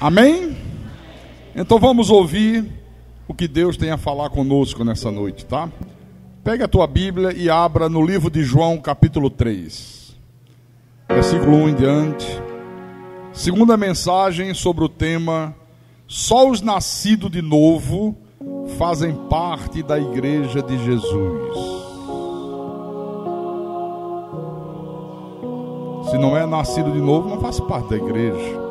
Amém? Então vamos ouvir o que Deus tem a falar conosco nessa noite, tá? Pega a tua Bíblia e abra no livro de João, capítulo 3, versículo 1 em diante. Segunda mensagem sobre o tema: só os nascidos de novo fazem parte da igreja de Jesus. Se não é nascido de novo, não faz parte da igreja.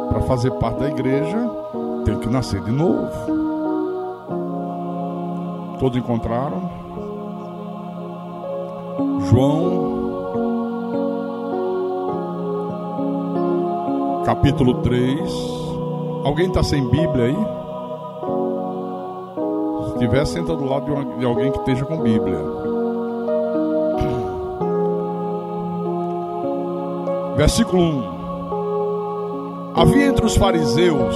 Para fazer parte da igreja, tem que nascer de novo. Todos encontraram? João, capítulo 3. Alguém está sem Bíblia aí? Se tiver, senta do lado de alguém que esteja com Bíblia. Versículo 1. Havia entre os fariseus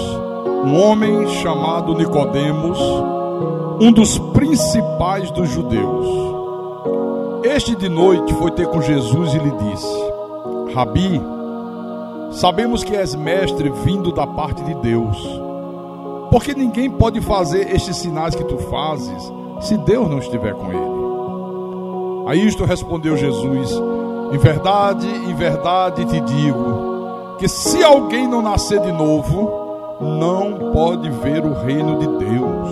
um homem chamado Nicodemos, um dos principais dos judeus. Este de noite foi ter com Jesus e lhe disse: Rabi, sabemos que és mestre vindo da parte de Deus, porque ninguém pode fazer estes sinais que tu fazes se Deus não estiver com ele. A isto respondeu Jesus: em verdade te digo, que se alguém não nascer de novo, não pode ver o reino de Deus.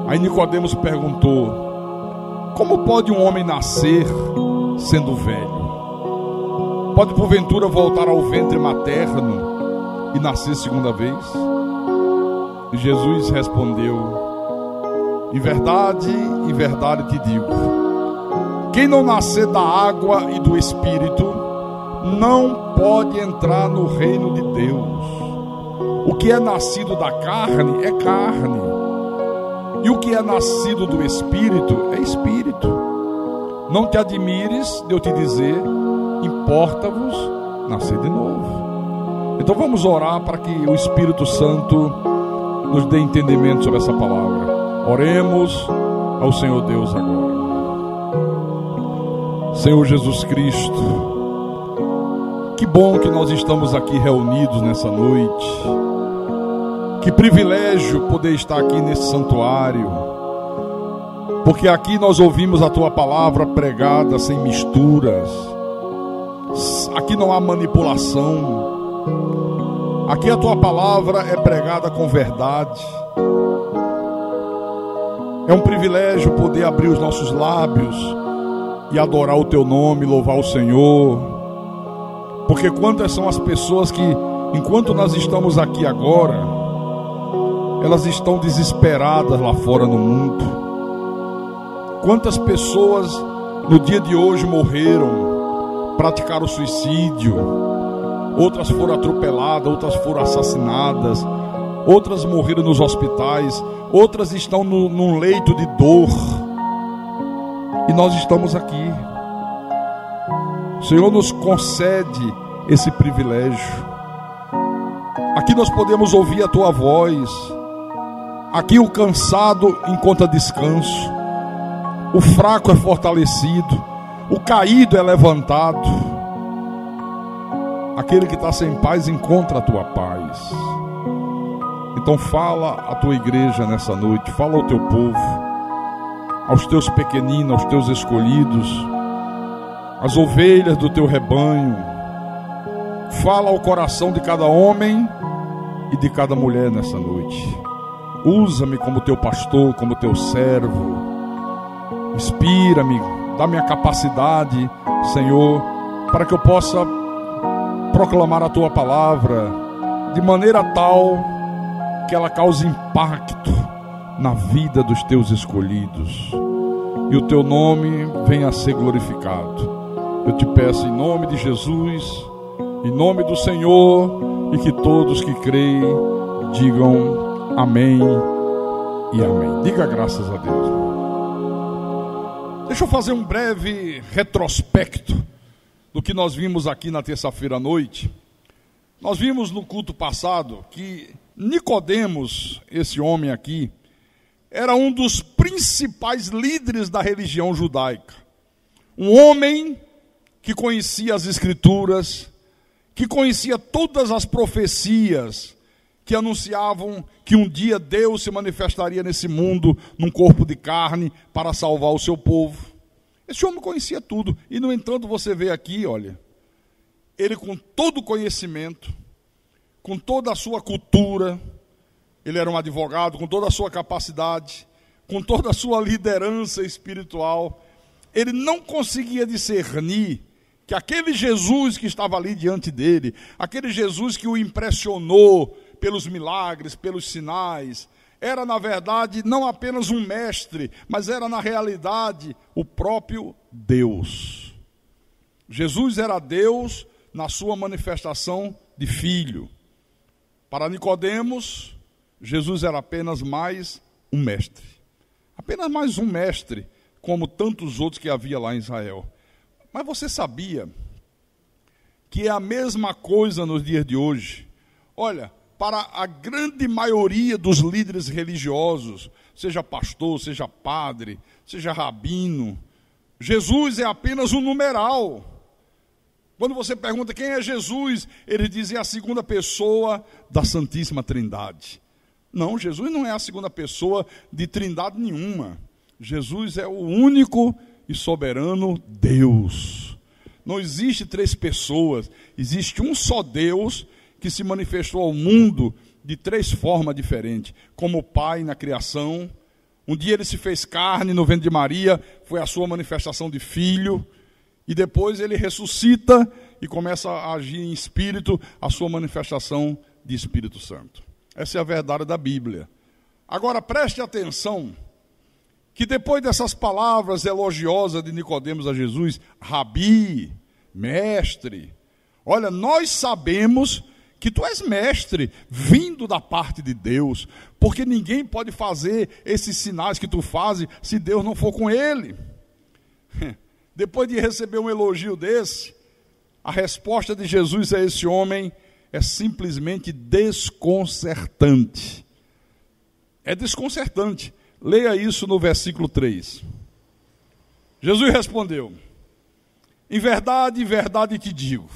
Aí Nicodemos perguntou: como pode um homem nascer sendo velho? Pode porventura voltar ao ventre materno e nascer segunda vez? E Jesus respondeu: em verdade te digo, quem não nascer da água e do Espírito não pode entrar no reino de Deus. O que é nascido da carne é carne, e o que é nascido do Espírito é Espírito. Não te admires de eu te dizer: importa-vos nascer de novo. Então vamos orar para que o Espírito Santo nos dê entendimento sobre essa palavra. Oremos ao Senhor Deus agora. Senhor Jesus Cristo, que bom que nós estamos aqui reunidos nessa noite. Que privilégio poder estar aqui nesse santuário, porque aqui nós ouvimos a Tua palavra pregada sem misturas. Aqui não há manipulação. Aqui a Tua palavra é pregada com verdade. É um privilégio poder abrir os nossos lábios e adorar o Teu nome, louvar o Senhor. Porque quantas são as pessoas que, enquanto nós estamos aqui agora, elas estão desesperadas lá fora no mundo. Quantas pessoas no dia de hoje morreram, praticaram suicídio, outras foram atropeladas, outras foram assassinadas, outras morreram nos hospitais, outras estão num leito de dor, e nós estamos aqui. O Senhor nos concede esse privilégio. Aqui nós podemos ouvir a Tua voz. Aqui o cansado encontra descanso, o fraco é fortalecido, o caído é levantado. Aquele que está sem paz encontra a Tua paz. Então fala à Tua igreja nessa noite, fala ao Teu povo, aos Teus pequeninos, aos Teus escolhidos, as ovelhas do Teu rebanho. Fala ao coração de cada homem e de cada mulher nessa noite. Usa-me como Teu pastor, como Teu servo. Inspira-me, dá-me a capacidade, Senhor, para que eu possa proclamar a Tua palavra de maneira tal que ela cause impacto na vida dos Teus escolhidos, e o Teu nome venha a ser glorificado. Eu te peço em nome de Jesus, em nome do Senhor, e que todos que creem digam amém e amém. Diga graças a Deus. Deixa eu fazer um breve retrospecto do que nós vimos aqui na terça-feira à noite. Nós vimos no culto passado que Nicodemos, esse homem aqui, era um dos principais líderes da religião judaica. Um homem que conhecia as Escrituras, que conhecia todas as profecias que anunciavam que um dia Deus se manifestaria nesse mundo num corpo de carne para salvar o seu povo. Esse homem conhecia tudo. E, no entanto, você vê aqui, olha, ele com todo o conhecimento, com toda a sua cultura, ele era um advogado, com toda a sua capacidade, com toda a sua liderança espiritual, ele não conseguia discernir que aquele Jesus que estava ali diante dele, aquele Jesus que o impressionou pelos milagres, pelos sinais, era na verdade não apenas um mestre, mas era na realidade o próprio Deus. Jesus era Deus na sua manifestação de filho. Para Nicodemos, Jesus era apenas mais um mestre. Apenas mais um mestre, como tantos outros que havia lá em Israel. Mas você sabia que é a mesma coisa nos dias de hoje? Olha, para a grande maioria dos líderes religiosos, seja pastor, seja padre, seja rabino, Jesus é apenas um numeral. Quando você pergunta quem é Jesus, eles dizem a segunda pessoa da Santíssima Trindade. Não, Jesus não é a segunda pessoa de trindade nenhuma. Jesus é o único e soberano Deus. Não existe três pessoas, existe um só Deus que se manifestou ao mundo de três formas diferentes. Como o Pai na criação, um dia ele se fez carne no ventre de Maria, foi a sua manifestação de filho, e depois ele ressuscita e começa a agir em espírito, a sua manifestação de Espírito Santo. Essa é a verdade da Bíblia. Agora preste atenção, que depois dessas palavras elogiosas de Nicodemos a Jesus, Rabi, mestre, olha, nós sabemos que tu és mestre, vindo da parte de Deus, porque ninguém pode fazer esses sinais que tu fazes se Deus não for com ele. Depois de receber um elogio desse, a resposta de Jesus a esse homem é simplesmente desconcertante. É desconcertante. Leia isso no versículo 3. Jesus respondeu: em verdade te digo,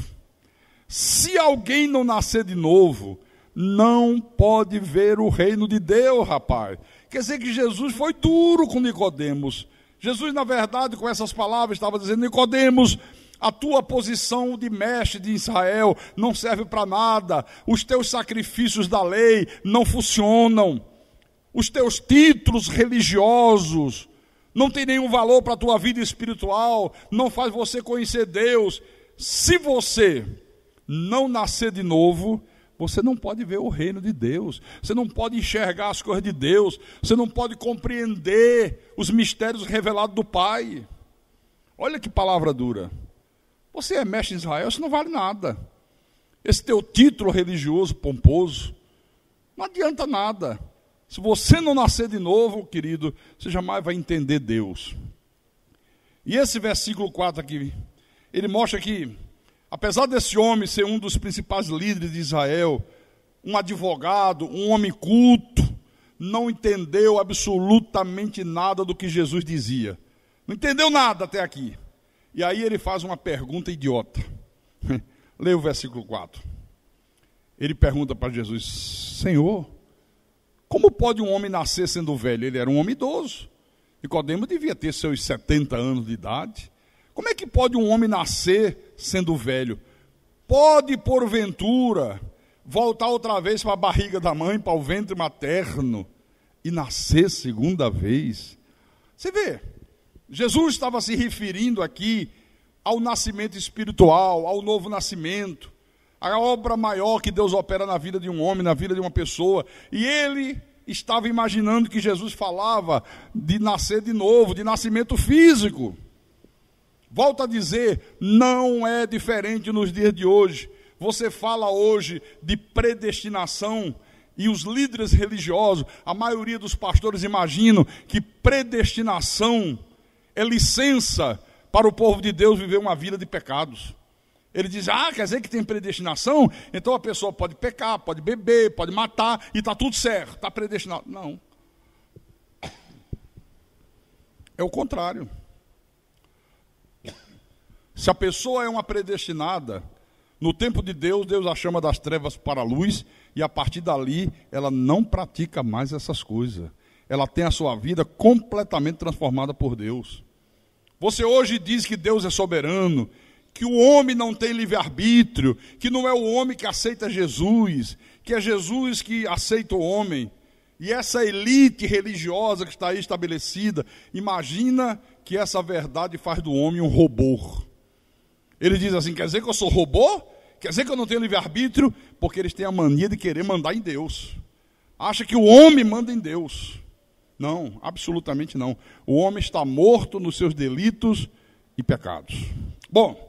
se alguém não nascer de novo, não pode ver o reino de Deus, rapaz. Quer dizer que Jesus foi duro com Nicodemos. Jesus, na verdade, com essas palavras, estava dizendo: Nicodemos, a tua posição de mestre de Israel não serve para nada. Os teus sacrifícios da lei não funcionam. Os teus títulos religiosos não têm nenhum valor para a tua vida espiritual. Não faz você conhecer Deus. Se você não nascer de novo, você não pode ver o reino de Deus. Você não pode enxergar as coisas de Deus. Você não pode compreender os mistérios revelados do Pai. Olha que palavra dura. Você é mestre em Israel, isso não vale nada. Esse teu título religioso pomposo não adianta nada. Se você não nascer de novo, querido, você jamais vai entender Deus. E esse versículo 4 aqui, ele mostra que, apesar desse homem ser um dos principais líderes de Israel, um advogado, um homem culto, não entendeu absolutamente nada do que Jesus dizia. Não entendeu nada até aqui. E aí ele faz uma pergunta idiota. Leia o versículo 4. Ele pergunta para Jesus: Senhor, como pode um homem nascer sendo velho? Ele era um homem idoso. Nicodemo devia ter seus 70 anos de idade. Como é que pode um homem nascer sendo velho? Pode, porventura, voltar outra vez para a barriga da mãe, para o ventre materno, e nascer segunda vez? Você vê, Jesus estava se referindo aqui ao nascimento espiritual, ao novo nascimento, a obra maior que Deus opera na vida de um homem, na vida de uma pessoa. E ele estava imaginando que Jesus falava de nascer de novo, de nascimento físico. Volto a dizer, não é diferente nos dias de hoje. Você fala hoje de predestinação e os líderes religiosos, a maioria dos pastores imaginam que predestinação é licença para o povo de Deus viver uma vida de pecados. Ele diz: quer dizer que tem predestinação? Então a pessoa pode pecar, pode beber, pode matar e está tudo certo, está predestinado. Não. É o contrário. Se a pessoa é uma predestinada, No tempo de Deus, Deus a chama das trevas para a luz, e a partir dali, ela não pratica mais essas coisas. Ela tem a sua vida completamente transformada por Deus. Você hoje diz que Deus é soberano, que o homem não tem livre-arbítrio, que não é o homem que aceita Jesus, que é Jesus que aceita o homem. E essa elite religiosa que está aí estabelecida, imagina que essa verdade faz do homem um robô. Ele diz assim, quer dizer que eu sou robô? Quer dizer que eu não tenho livre-arbítrio? Porque eles têm a mania de querer mandar em Deus. Acha que o homem manda em Deus. Não, absolutamente não. O homem está morto nos seus delitos e pecados. Bom,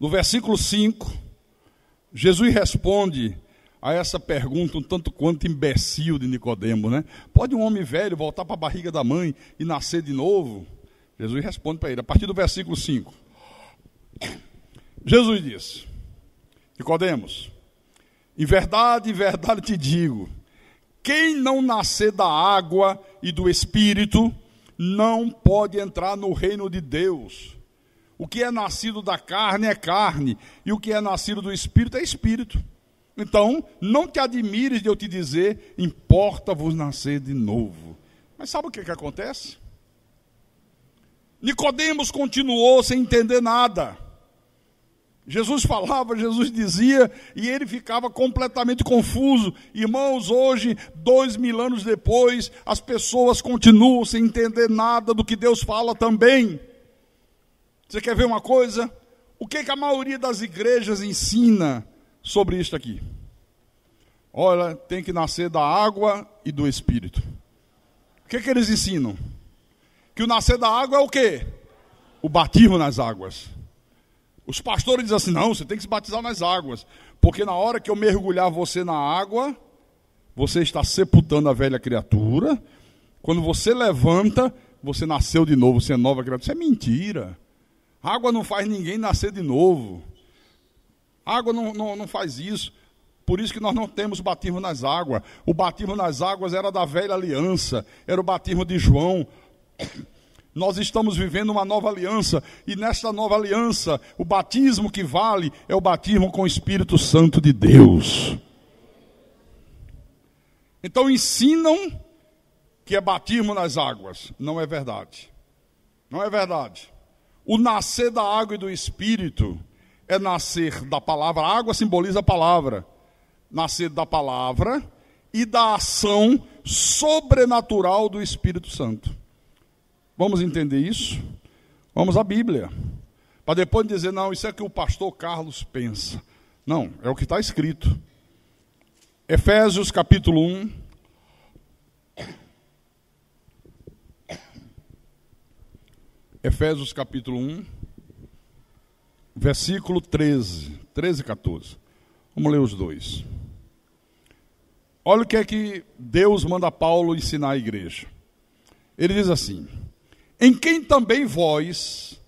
no versículo 5, Jesus responde a essa pergunta um tanto quanto imbecil de Nicodemo, né? Pode um homem velho voltar para a barriga da mãe e nascer de novo? Jesus responde para ele, a partir do versículo 5. Jesus diz, Nicodemos, em verdade te digo, quem não nascer da água e do Espírito não pode entrar no reino de Deus. O que é nascido da carne é carne, e o que é nascido do Espírito é Espírito. Então, não te admires de eu te dizer, importa-vos nascer de novo. Mas sabe o que acontece? Nicodemos continuou sem entender nada. Jesus falava, Jesus dizia, e ele ficava completamente confuso. Irmãos, hoje, 2000 anos depois, as pessoas continuam sem entender nada do que Deus fala também. Você quer ver uma coisa? O que a maioria das igrejas ensina sobre isso aqui? Olha, tem que nascer da água e do Espírito. O que eles ensinam? Que o nascer da água é o quê? O batismo nas águas. Os pastores dizem assim, não, você tem que se batizar nas águas, porque na hora que eu mergulhar você na água, você está sepultando a velha criatura, quando você levanta, você nasceu de novo, você é nova criatura. Isso é mentira. A água não faz ninguém nascer de novo. A água não faz isso. Por isso que nós não temos batismo nas águas. O batismo nas águas era da velha aliança, era o batismo de João. Nós estamos vivendo uma nova aliança, e nesta nova aliança, o batismo que vale é o batismo com o Espírito Santo de Deus. Então ensinam que é batismo nas águas. Não é verdade. Não é verdade. O nascer da água e do Espírito é nascer da palavra. A água simboliza a palavra. Nascer da palavra e da ação sobrenatural do Espírito Santo. Vamos entender isso? Vamos à Bíblia. Para depois dizer, não, isso é que o pastor Carlos pensa. Não, é o que está escrito. Efésios capítulo 1. Efésios capítulo 1, versículo 13 e 14. Vamos ler os dois. Olha o que é que Deus manda Paulo ensinar à igreja. Ele diz assim, em quem também vós,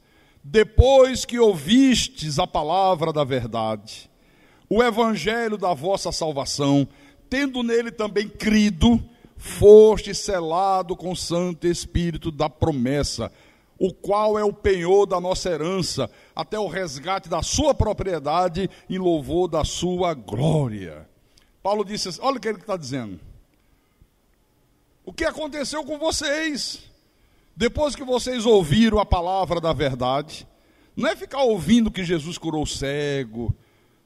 depois que ouvistes a palavra da verdade, o evangelho da vossa salvação, tendo nele também crido, foste selado com o Santo Espírito da promessa, o qual é o penhor da nossa herança, até o resgate da sua propriedade, em louvor da sua glória. Paulo disse assim, olha o que ele está dizendo. O que aconteceu com vocês? Depois que vocês ouviram a palavra da verdade, não é ficar ouvindo que Jesus curou o cego,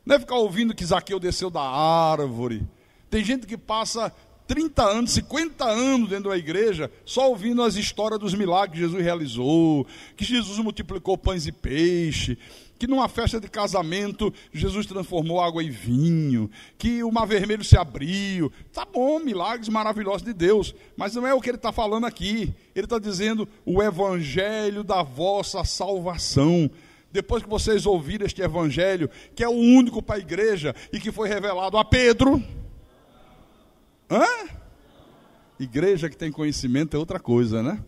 não é ficar ouvindo que Zaqueu desceu da árvore. Tem gente que passa 30 anos, 50 anos dentro da igreja, só ouvindo as histórias dos milagres que Jesus realizou, que Jesus multiplicou pães e peixe, que numa festa de casamento Jesus transformou água em vinho, que o mar vermelho se abriu. Tá bom, milagres maravilhosos de Deus, mas não é o que ele está falando aqui. Ele está dizendo o evangelho da vossa salvação. Depois que vocês ouviram este evangelho, que é o único para a igreja e que foi revelado a Pedro. Igreja que tem conhecimento é outra coisa, né?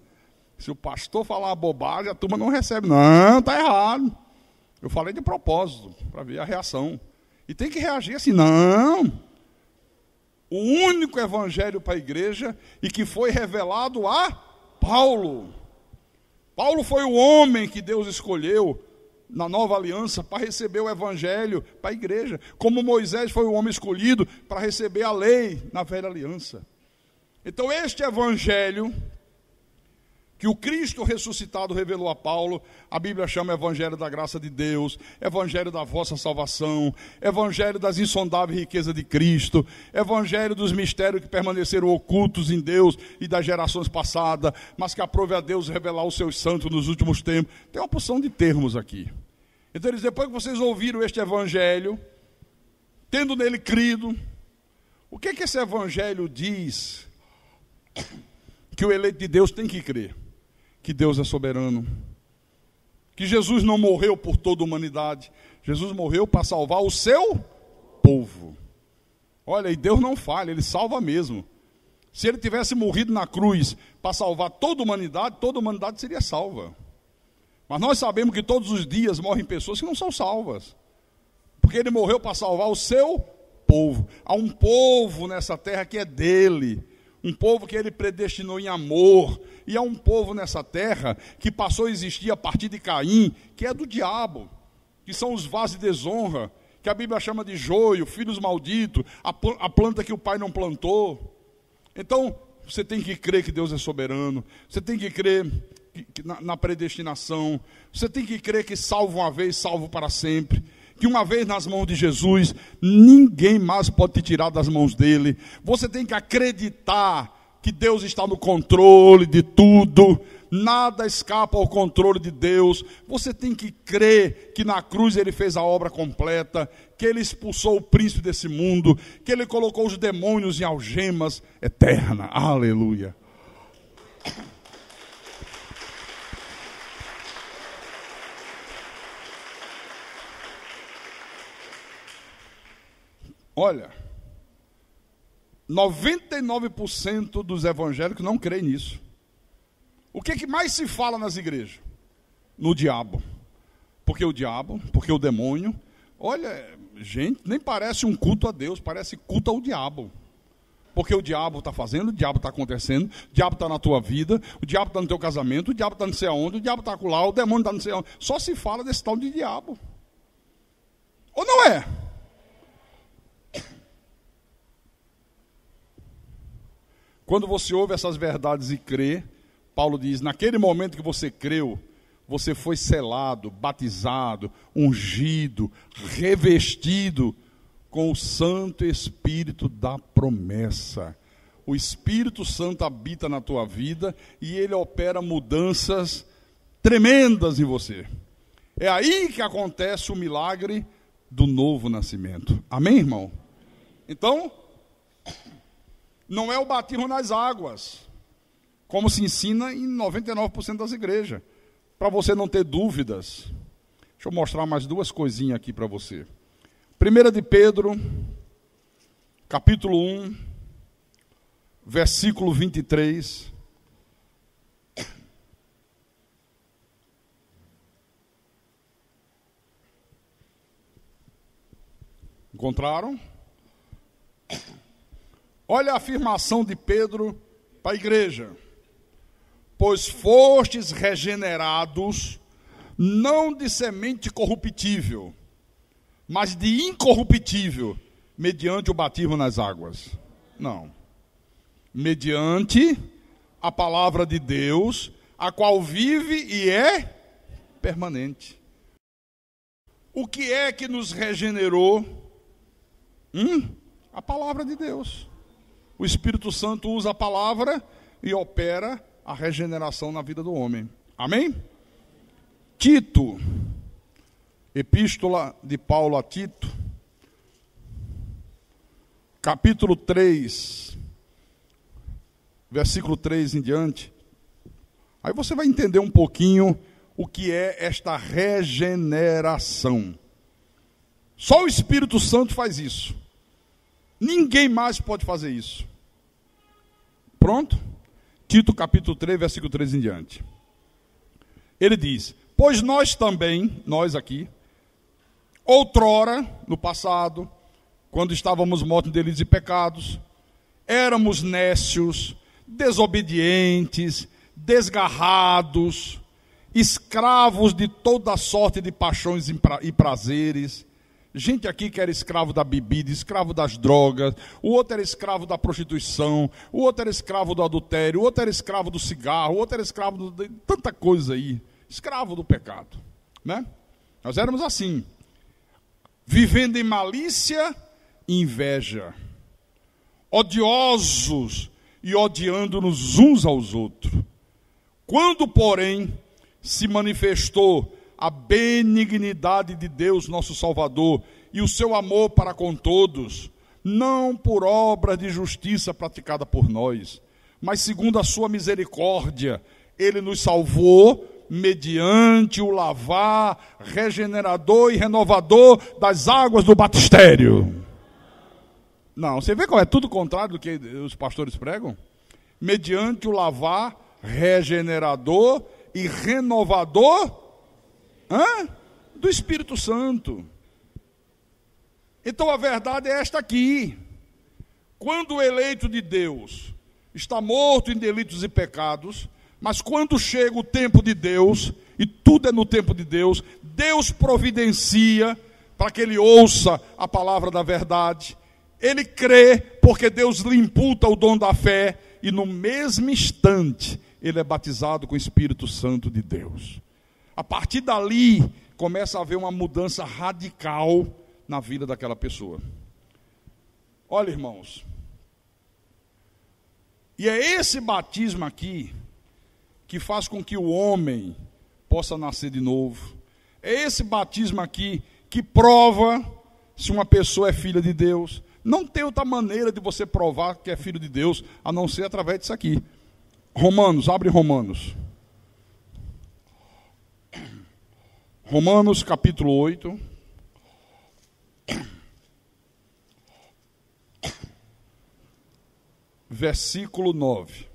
Se o pastor falar uma bobagem, a turma não recebe. Não, está errado. Eu falei de propósito, para ver a reação. E tem que reagir assim, não. O único evangelho para a igreja e que foi revelado a Paulo. Paulo foi o homem que Deus escolheu na nova aliança para receber o evangelho para a igreja, como Moisés foi o homem escolhido para receber a lei na velha aliança. Então este evangelho que o Cristo ressuscitado revelou a Paulo, a Bíblia chama evangelho da graça de Deus, evangelho da vossa salvação, evangelho das insondáveis riquezas de Cristo, evangelho dos mistérios que permaneceram ocultos em Deus e das gerações passadas, mas que aprove a Deus revelar os seus santos nos últimos tempos. Tem uma porção de termos aqui. Então eles, depois que vocês ouviram este evangelho, tendo nele crido, o que esse evangelho diz que o eleito de Deus tem que crer? Que Deus é soberano, que Jesus não morreu por toda a humanidade, Jesus morreu para salvar o seu povo. Olha, e Deus não falha, Ele salva mesmo. Se Ele tivesse morrido na cruz para salvar toda a humanidade seria salva. Mas nós sabemos que todos os dias morrem pessoas que não são salvas, porque Ele morreu para salvar o seu povo. Há um povo nessa terra que é dele, um povo que Ele predestinou em amor, e há um povo nessa terra que passou a existir a partir de Caim, que é do diabo, que são os vasos de desonra, que a Bíblia chama de joio, filhos malditos, a planta que o pai não plantou. Então, você tem que crer que Deus é soberano, você tem que crer na predestinação, você tem que crer que salvo uma vez, salvo para sempre, que uma vez nas mãos de Jesus, ninguém mais pode te tirar das mãos dele. Você tem que acreditar que Deus está no controle de tudo, nada escapa ao controle de Deus. Você tem que crer que na cruz Ele fez a obra completa, que Ele expulsou o príncipe desse mundo, que Ele colocou os demônios em algemas eternas. Aleluia. Olha, 99% dos evangélicos não creem nisso. O que mais se fala nas igrejas? No diabo. Porque o demônio. Olha, gente, nem parece um culto a Deus, parece culto ao diabo. Porque o diabo está fazendo, o diabo está acontecendo, o diabo está na tua vida, o diabo está no teu casamento, o diabo está não sei aonde, o diabo está lá, o demônio está não sei aonde. Só se fala desse tal de diabo. Ou não é? Quando você ouve essas verdades e crê, Paulo diz, naquele momento que você creu, você foi selado, batizado, ungido, revestido com o Santo Espírito da promessa. O Espírito Santo habita na tua vida e ele opera mudanças tremendas em você. É aí que acontece o milagre do novo nascimento. Amém, irmão? Então, não é o batismo nas águas, como se ensina em 99% das igrejas, para você não ter dúvidas. Deixa eu mostrar mais duas coisinhas aqui para você. 1 de Pedro, capítulo 1, versículo 23. Encontraram? Olha a afirmação de Pedro para a igreja. Pois fostes regenerados, não de semente corruptível, mas de incorruptível, mediante o batismo nas águas. Não. Mediante a palavra de Deus, a qual vive e é permanente. O que é que nos regenerou? A palavra de Deus. O Espírito Santo usa a palavra e opera a regeneração na vida do homem. Amém? Tito, epístola de Paulo a Tito, capítulo 3, versículo 3 em diante. Aí você vai entender um pouquinho o que é esta regeneração. Só o Espírito Santo faz isso. Ninguém mais pode fazer isso. Pronto? Tito capítulo 3, versículo 3 em diante. Ele diz, pois nós também, nós aqui, outrora, no passado, quando estávamos mortos em delitos e pecados, éramos nécios, desobedientes, desgarrados, escravos de toda sorte de paixões e prazeres. Gente aqui que era escravo da bebida, escravo das drogas, o outro era escravo da prostituição, o outro era escravo do adultério, o outro era escravo do cigarro, o outro era escravo de tanta coisa aí, escravo do pecado, né? Nós éramos assim, vivendo em malícia e inveja, odiosos e odiando-nos uns aos outros. Quando, porém, se manifestou a benignidade de Deus, nosso Salvador, e o seu amor para com todos, não por obra de justiça praticada por nós, mas segundo a sua misericórdia, ele nos salvou mediante o lavar regenerador e renovador das águas do batistério. Não, você vê qual é tudo contrário do que os pastores pregam? Mediante o lavar regenerador e renovador do Espírito Santo. Então a verdade é esta aqui. Quando o eleito de Deus está morto em delitos e pecados, mas quando chega o tempo de Deus, e tudo é no tempo de Deus, Deus providencia para que ele ouça a palavra da verdade. Ele crê porque Deus lhe imputa o dom da fé, e no mesmo instante ele é batizado com o Espírito Santo de Deus. A partir dali, começa a haver uma mudança radical na vida daquela pessoa. Olha, irmãos, e é esse batismo aqui que faz com que o homem possa nascer de novo. É esse batismo aqui que prova se uma pessoa é filha de Deus. Não tem outra maneira de você provar que é filho de Deus, a não ser através disso aqui. Romanos, abre Romanos. Romanos capítulo 8. Versículo 9.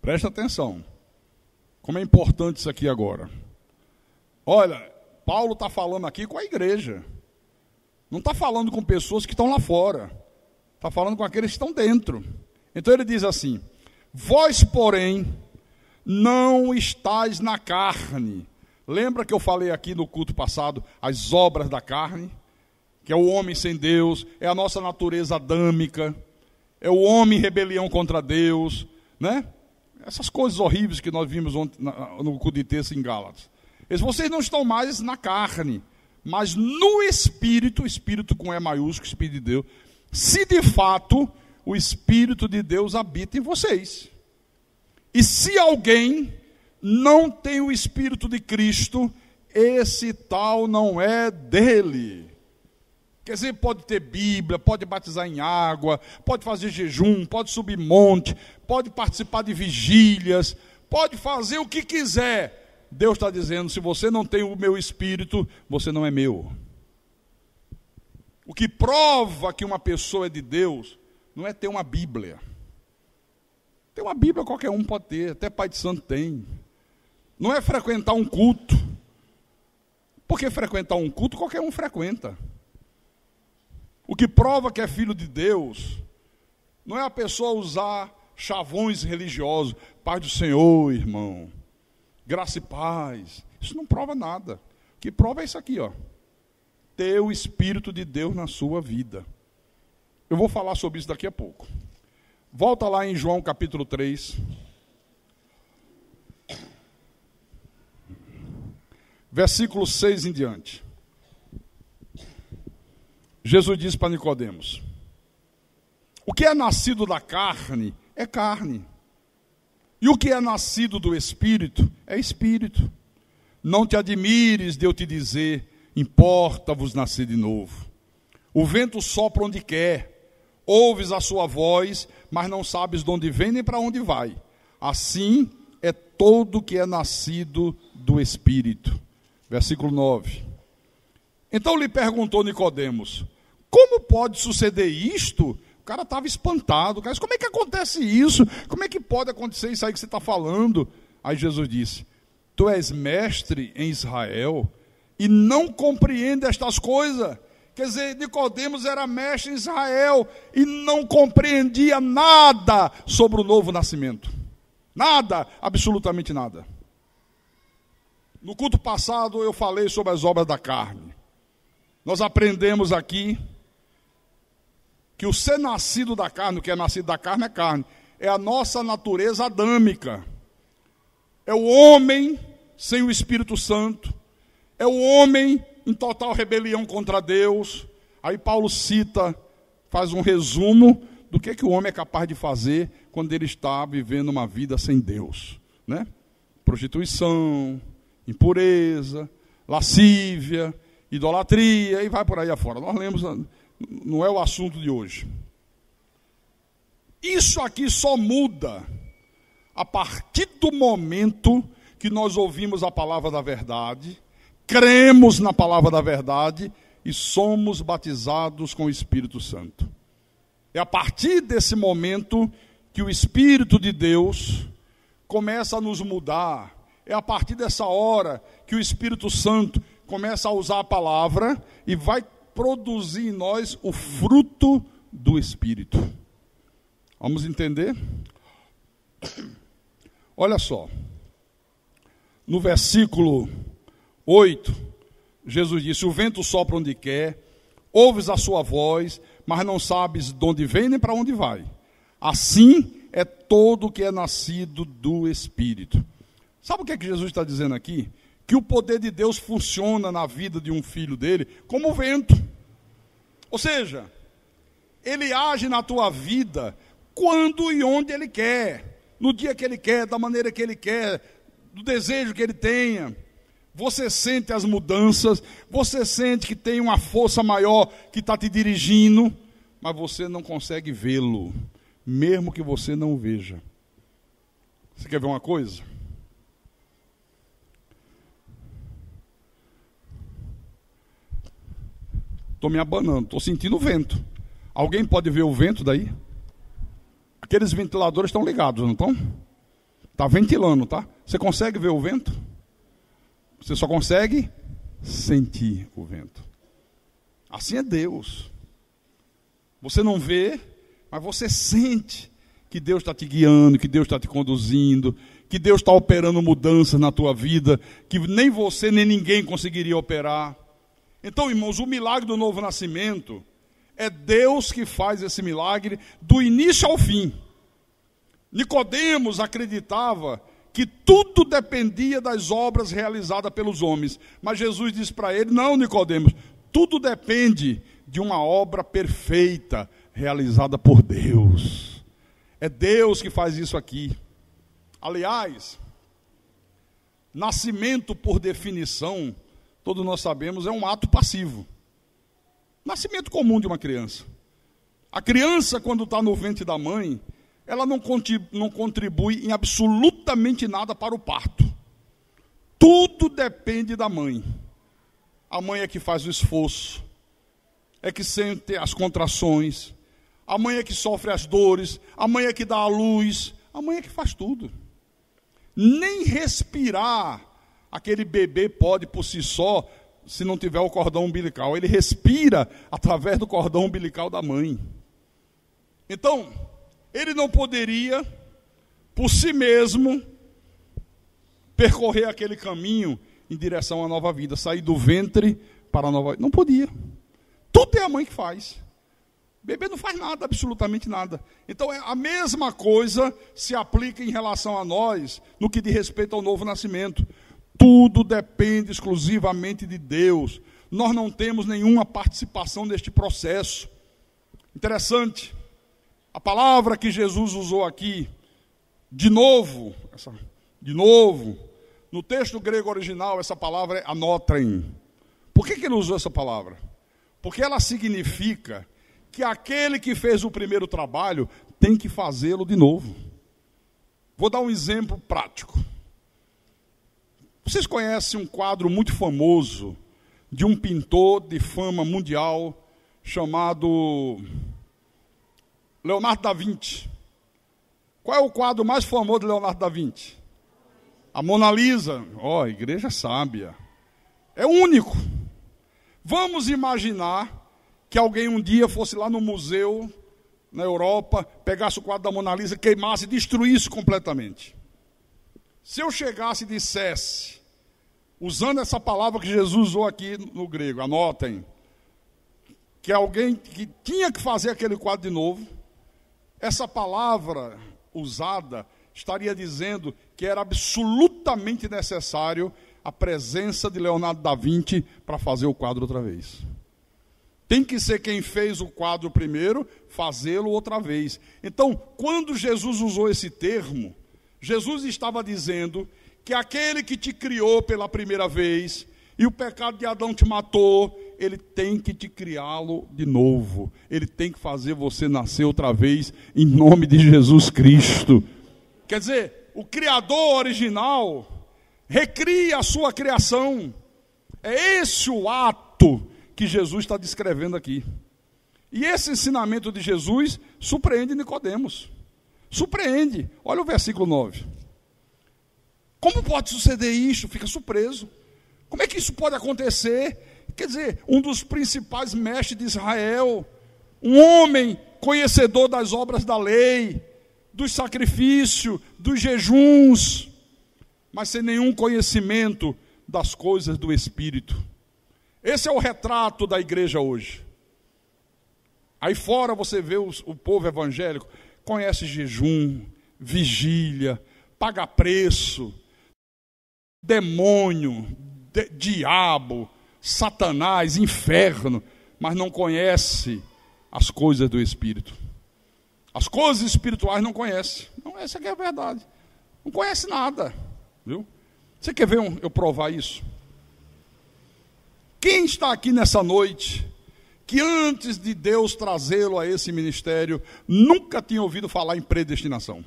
Presta atenção. Como é importante isso aqui agora. Olha, Paulo está falando aqui com a igreja. Não está falando com pessoas que estão lá fora. Está falando com aqueles que estão dentro. Então ele diz assim: vós, porém, não estáis na carne. Lembra que eu falei aqui no culto passado as obras da carne? Que é o homem sem Deus, é a nossa natureza adâmica, é o homem em rebelião contra Deus, né? Essas coisas horríveis que nós vimos ontem no culto de terça em Gálatas. Vocês não estão mais na carne, mas no Espírito, Espírito com E maiúsculo, Espírito de Deus, se de fato o Espírito de Deus habita em vocês. E se alguém não tem o Espírito de Cristo, esse tal não é dele. Quer dizer, pode ter Bíblia, pode batizar em água, pode fazer jejum, pode subir monte, pode participar de vigílias, pode fazer o que quiser. Deus está dizendo, se você não tem o meu Espírito, você não é meu. O que prova que uma pessoa é de Deus, não é ter uma Bíblia. Ter uma Bíblia qualquer um pode ter, até Pai de Santo tem. Não é frequentar um culto. Porque frequentar um culto qualquer um frequenta. O que prova que é filho de Deus não é a pessoa usar chavões religiosos. Paz do Senhor, irmão. Graça e paz. Isso não prova nada. O que prova é isso aqui, ó. Ter o Espírito de Deus na sua vida. Eu vou falar sobre isso daqui a pouco. Volta lá em João capítulo 3. Versículo 6 em diante. Jesus disse para Nicodemos: o que é nascido da carne é carne, e o que é nascido do Espírito é Espírito. Não te admires de eu te dizer, importa-vos nascer de novo. O vento sopra onde quer, ouves a sua voz, mas não sabes de onde vem nem para onde vai. Assim é todo que é nascido do Espírito. Versículo 9. Então lhe perguntou Nicodemos: como pode suceder isto? O cara estava espantado. Cara, como é que acontece isso? Como é que pode acontecer isso aí que você está falando? Aí Jesus disse: tu és mestre em Israel e não compreende estas coisas. Quer dizer, Nicodemos era mestre em Israel e não compreendia nada sobre o novo nascimento. Nada, absolutamente nada. No culto passado eu falei sobre as obras da carne. Nós aprendemos aqui que o ser nascido da carne, o que é nascido da carne é carne, é a nossa natureza adâmica. É o homem sem o Espírito Santo, é o homem em total rebelião contra Deus. Aí Paulo faz um resumo do que o homem é capaz de fazer quando ele está vivendo uma vida sem Deus, né? Prostituição, impureza, lascívia, idolatria, e vai por aí afora. Nós lemos, não é o assunto de hoje. Isso aqui só muda a partir do momento que nós ouvimos a palavra da verdade, cremos na palavra da verdade e somos batizados com o Espírito Santo. É a partir desse momento que o Espírito de Deus começa a nos mudar. É a partir dessa hora que o Espírito Santo começa a usar a palavra e vai produzir em nós o fruto do Espírito. Vamos entender? Olha só. No versículo 8, Jesus disse: o vento sopra onde quer, ouves a sua voz, mas não sabes de onde vem nem para onde vai. Assim é todo o que é nascido do Espírito. Sabe o que é que Jesus está dizendo aqui? Que o poder de Deus funciona na vida de um filho dele como o vento. Ou seja, ele age na tua vida quando e onde ele quer, no dia que ele quer, da maneira que ele quer, do desejo que ele tenha. Você sente as mudanças, você sente que tem uma força maior que está te dirigindo, mas você não consegue vê-lo, mesmo que você não o veja. Você quer ver uma coisa? Estou me abanando, estou sentindo o vento. Alguém pode ver o vento daí? Aqueles ventiladores estão ligados, não estão? Está ventilando, tá? Você consegue ver o vento? Você só consegue sentir o vento. Assim é Deus. Você não vê, mas você sente que Deus está te guiando, que Deus está te conduzindo, que Deus está operando mudanças na tua vida, que nem você nem ninguém conseguiria operar. Então, irmãos, o milagre do novo nascimento é Deus que faz esse milagre do início ao fim. Nicodemos acreditava que tudo dependia das obras realizadas pelos homens. Mas Jesus disse para ele: não, Nicodemos, tudo depende de uma obra perfeita realizada por Deus. É Deus que faz isso aqui. Aliás, nascimento por definição, todos nós sabemos, é um ato passivo. Nascimento comum de uma criança. A criança, quando está no ventre da mãe, ela não contribui em absolutamente nada para o parto. Tudo depende da mãe. A mãe é que faz o esforço, é que sente as contrações, a mãe é que sofre as dores, a mãe é que dá a luz, a mãe é que faz tudo. Nem respirar aquele bebê pode por si só, se não tiver o cordão umbilical. Ele respira através do cordão umbilical da mãe. Então, ele não poderia, por si mesmo, percorrer aquele caminho em direção à nova vida, sair do ventre para a nova vida. Não podia. Tudo é a mãe que faz. O bebê não faz nada, absolutamente nada. Então, a mesma coisa se aplica em relação a nós, no que diz respeito ao novo nascimento. Tudo depende exclusivamente de Deus. Nós não temos nenhuma participação neste processo. Interessante. A palavra que Jesus usou aqui, de novo, no texto grego original, essa palavra é anotren. Por que ele usou essa palavra? Porque ela significa que aquele que fez o primeiro trabalho tem que fazê-lo de novo. Vou dar um exemplo prático. Vocês conhecem um quadro muito famoso de um pintor de fama mundial chamado Leonardo da Vinci? Qual é o quadro mais famoso de Leonardo da Vinci? A Mona Lisa. A igreja sábia. É único. Vamos imaginar que alguém um dia fosse lá no museu, na Europa, pegasse o quadro da Mona Lisa, queimasse e destruísse completamente. Se eu chegasse e dissesse, usando essa palavra que Jesus usou aqui no grego, anotem, que alguém que tinha que fazer aquele quadro de novo, essa palavra usada estaria dizendo que era absolutamente necessário a presença de Leonardo da Vinci para fazer o quadro outra vez. Tem que ser quem fez o quadro primeiro, fazê-lo outra vez. Então, quando Jesus usou esse termo, Jesus estava dizendo que aquele que te criou pela primeira vez e o pecado de Adão te matou, ele tem que te criá-lo de novo. Ele tem que fazer você nascer outra vez em nome de Jesus Cristo. Quer dizer, o Criador original recria a sua criação. É esse o ato que Jesus está descrevendo aqui. E esse ensinamento de Jesus surpreende Nicodemos. Surpreende. Olha o versículo 9. Como pode suceder isso? Fica surpreso. Como é que isso pode acontecer? Quer dizer, um dos principais mestres de Israel, um homem conhecedor das obras da lei, dos sacrifícios, dos jejuns, mas sem nenhum conhecimento das coisas do Espírito. Esse é o retrato da igreja hoje. Aí fora você vê o povo evangélico, conhece jejum, vigília, paga preço, demônio, diabo, Satanás, inferno, mas não conhece as coisas do Espírito. As coisas espirituais não conhece. Não, essa aqui é a verdade. Não conhece nada, viu? Você quer ver eu provar isso? Quem está aqui nessa noite, que antes de Deus trazê-lo a esse ministério, nunca tinha ouvido falar em predestinação?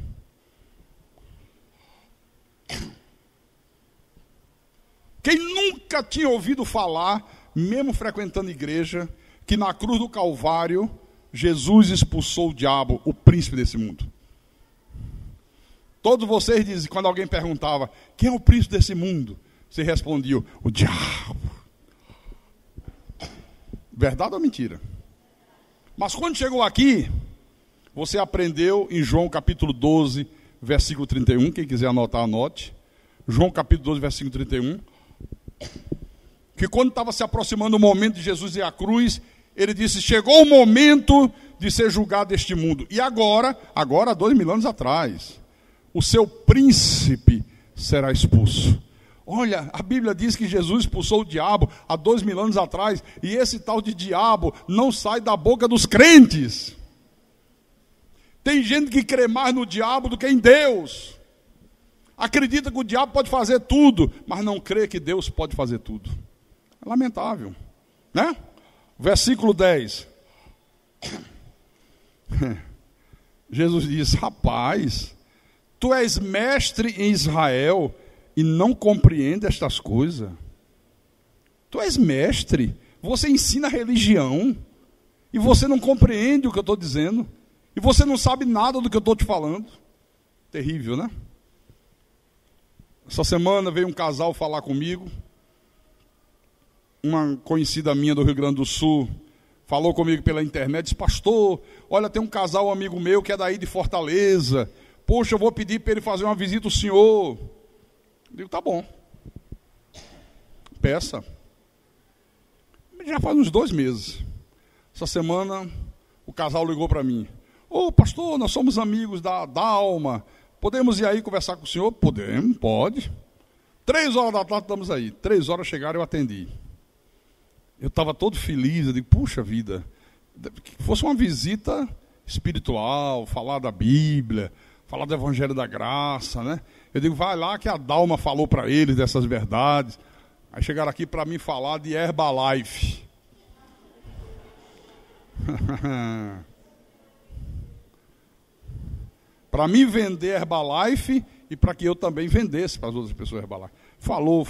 Quem nunca tinha ouvido falar, mesmo frequentando igreja, que na cruz do Calvário, Jesus expulsou o diabo, o príncipe desse mundo? Todos vocês dizem, quando alguém perguntava, quem é o príncipe desse mundo? Você respondia, o diabo. Verdade ou mentira? Mas quando chegou aqui, você aprendeu em João capítulo 12, versículo 31, quem quiser anotar, anote. João capítulo 12, versículo 31. Que quando estava se aproximando o momento de Jesus ir à cruz, ele disse, chegou o momento de ser julgado este mundo. E agora 2000 anos atrás, o seu príncipe será expulso. Olha, a Bíblia diz que Jesus expulsou o diabo há 2000 anos atrás, e esse tal de diabo não sai da boca dos crentes. Tem gente que crê mais no diabo do que em Deus. Acredita que o diabo pode fazer tudo, mas não crê que Deus pode fazer tudo. É lamentável, né? Versículo 10. Jesus diz, rapaz, tu és mestre em Israel e não compreende estas coisas. Tu és mestre, você ensina religião e você não compreende o que eu estou dizendo e você não sabe nada do que eu estou te falando. Terrível, né? Essa semana veio um casal falar comigo, uma conhecida minha do Rio Grande do Sul falou comigo pela internet, disse, pastor, olha, tem um casal amigo meu que é daí de Fortaleza, poxa, eu vou pedir para ele fazer uma visita ao senhor. Eu digo, tá bom, peça. Já faz uns 2 meses. Essa semana o casal ligou para mim, ô pastor, nós somos amigos da Dalma, podemos ir aí conversar com o senhor? Podemos, pode. 3 horas da tarde estamos aí. 3 horas chegaram, eu atendi. Eu estava todo feliz, eu digo, puxa vida, que fosse uma visita espiritual, falar da Bíblia, falar do Evangelho da Graça, né? Eu digo, vai lá que a Dalma falou para eles dessas verdades. Aí chegaram aqui para mim falar de Herbalife. Para mim vender Herbalife e para que eu também vendesse para as outras pessoas Herbalife. Falou.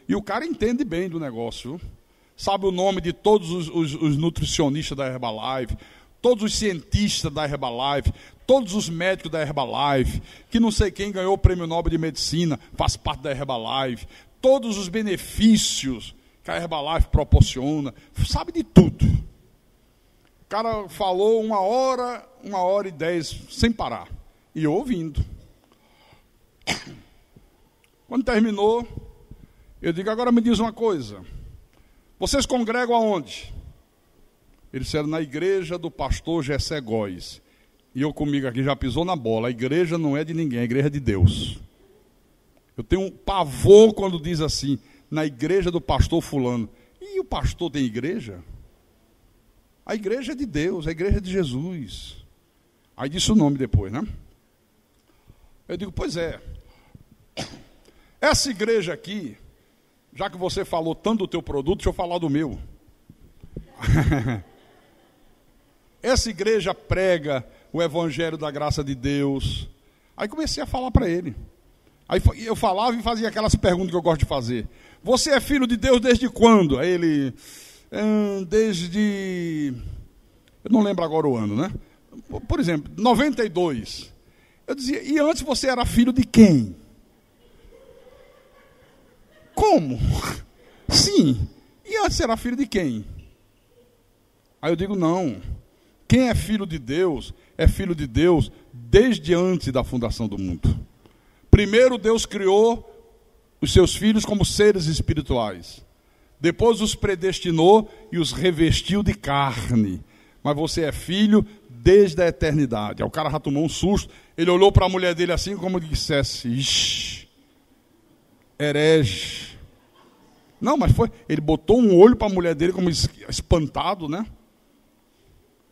E o cara entende bem do negócio. Viu? Sabe o nome de todos os nutricionistas da Herbalife, todos os cientistas da Herbalife, todos os médicos da Herbalife, que não sei quem ganhou o Prêmio Nobel de Medicina, faz parte da Herbalife, todos os benefícios que a Herbalife proporciona, sabe de tudo. O cara falou 1 hora e 10, sem parar. E eu ouvindo. Quando terminou, eu digo, agora me diz uma coisa. Vocês congregam aonde? Eles disseram, na igreja do pastor Gessé Góes. E eu comigo aqui já pisou na bola. A igreja não é de ninguém, a igreja é de Deus. Eu tenho um pavor quando diz assim, na igreja do pastor fulano. E o pastor tem igreja? A igreja é de Deus, a igreja é de Jesus. Aí disse o nome depois, né? Eu digo, pois é. Essa igreja aqui, já que você falou tanto do teu produto, deixa eu falar do meu. Essa igreja prega o evangelho da graça de Deus. Aí comecei a falar para ele. Aí eu falava e fazia aquelas perguntas que eu gosto de fazer. Você é filho de Deus desde quando? Aí ele, desde, eu não lembro agora o ano, né? Por exemplo, 92. Eu dizia, e antes você era filho de quem? Como? Sim. E antes era filho de quem? Aí eu digo, não. Quem é filho de Deus desde antes da fundação do mundo. Primeiro Deus criou os seus filhos como seres espirituais. Depois os predestinou e os revestiu de carne. Mas você é filho desde a eternidade. Aí o cara já tomou um susto. Ele olhou para a mulher dele assim como dissesse, ixi, herege. Não, mas foi. Ele botou um olho para a mulher dele como espantado, né?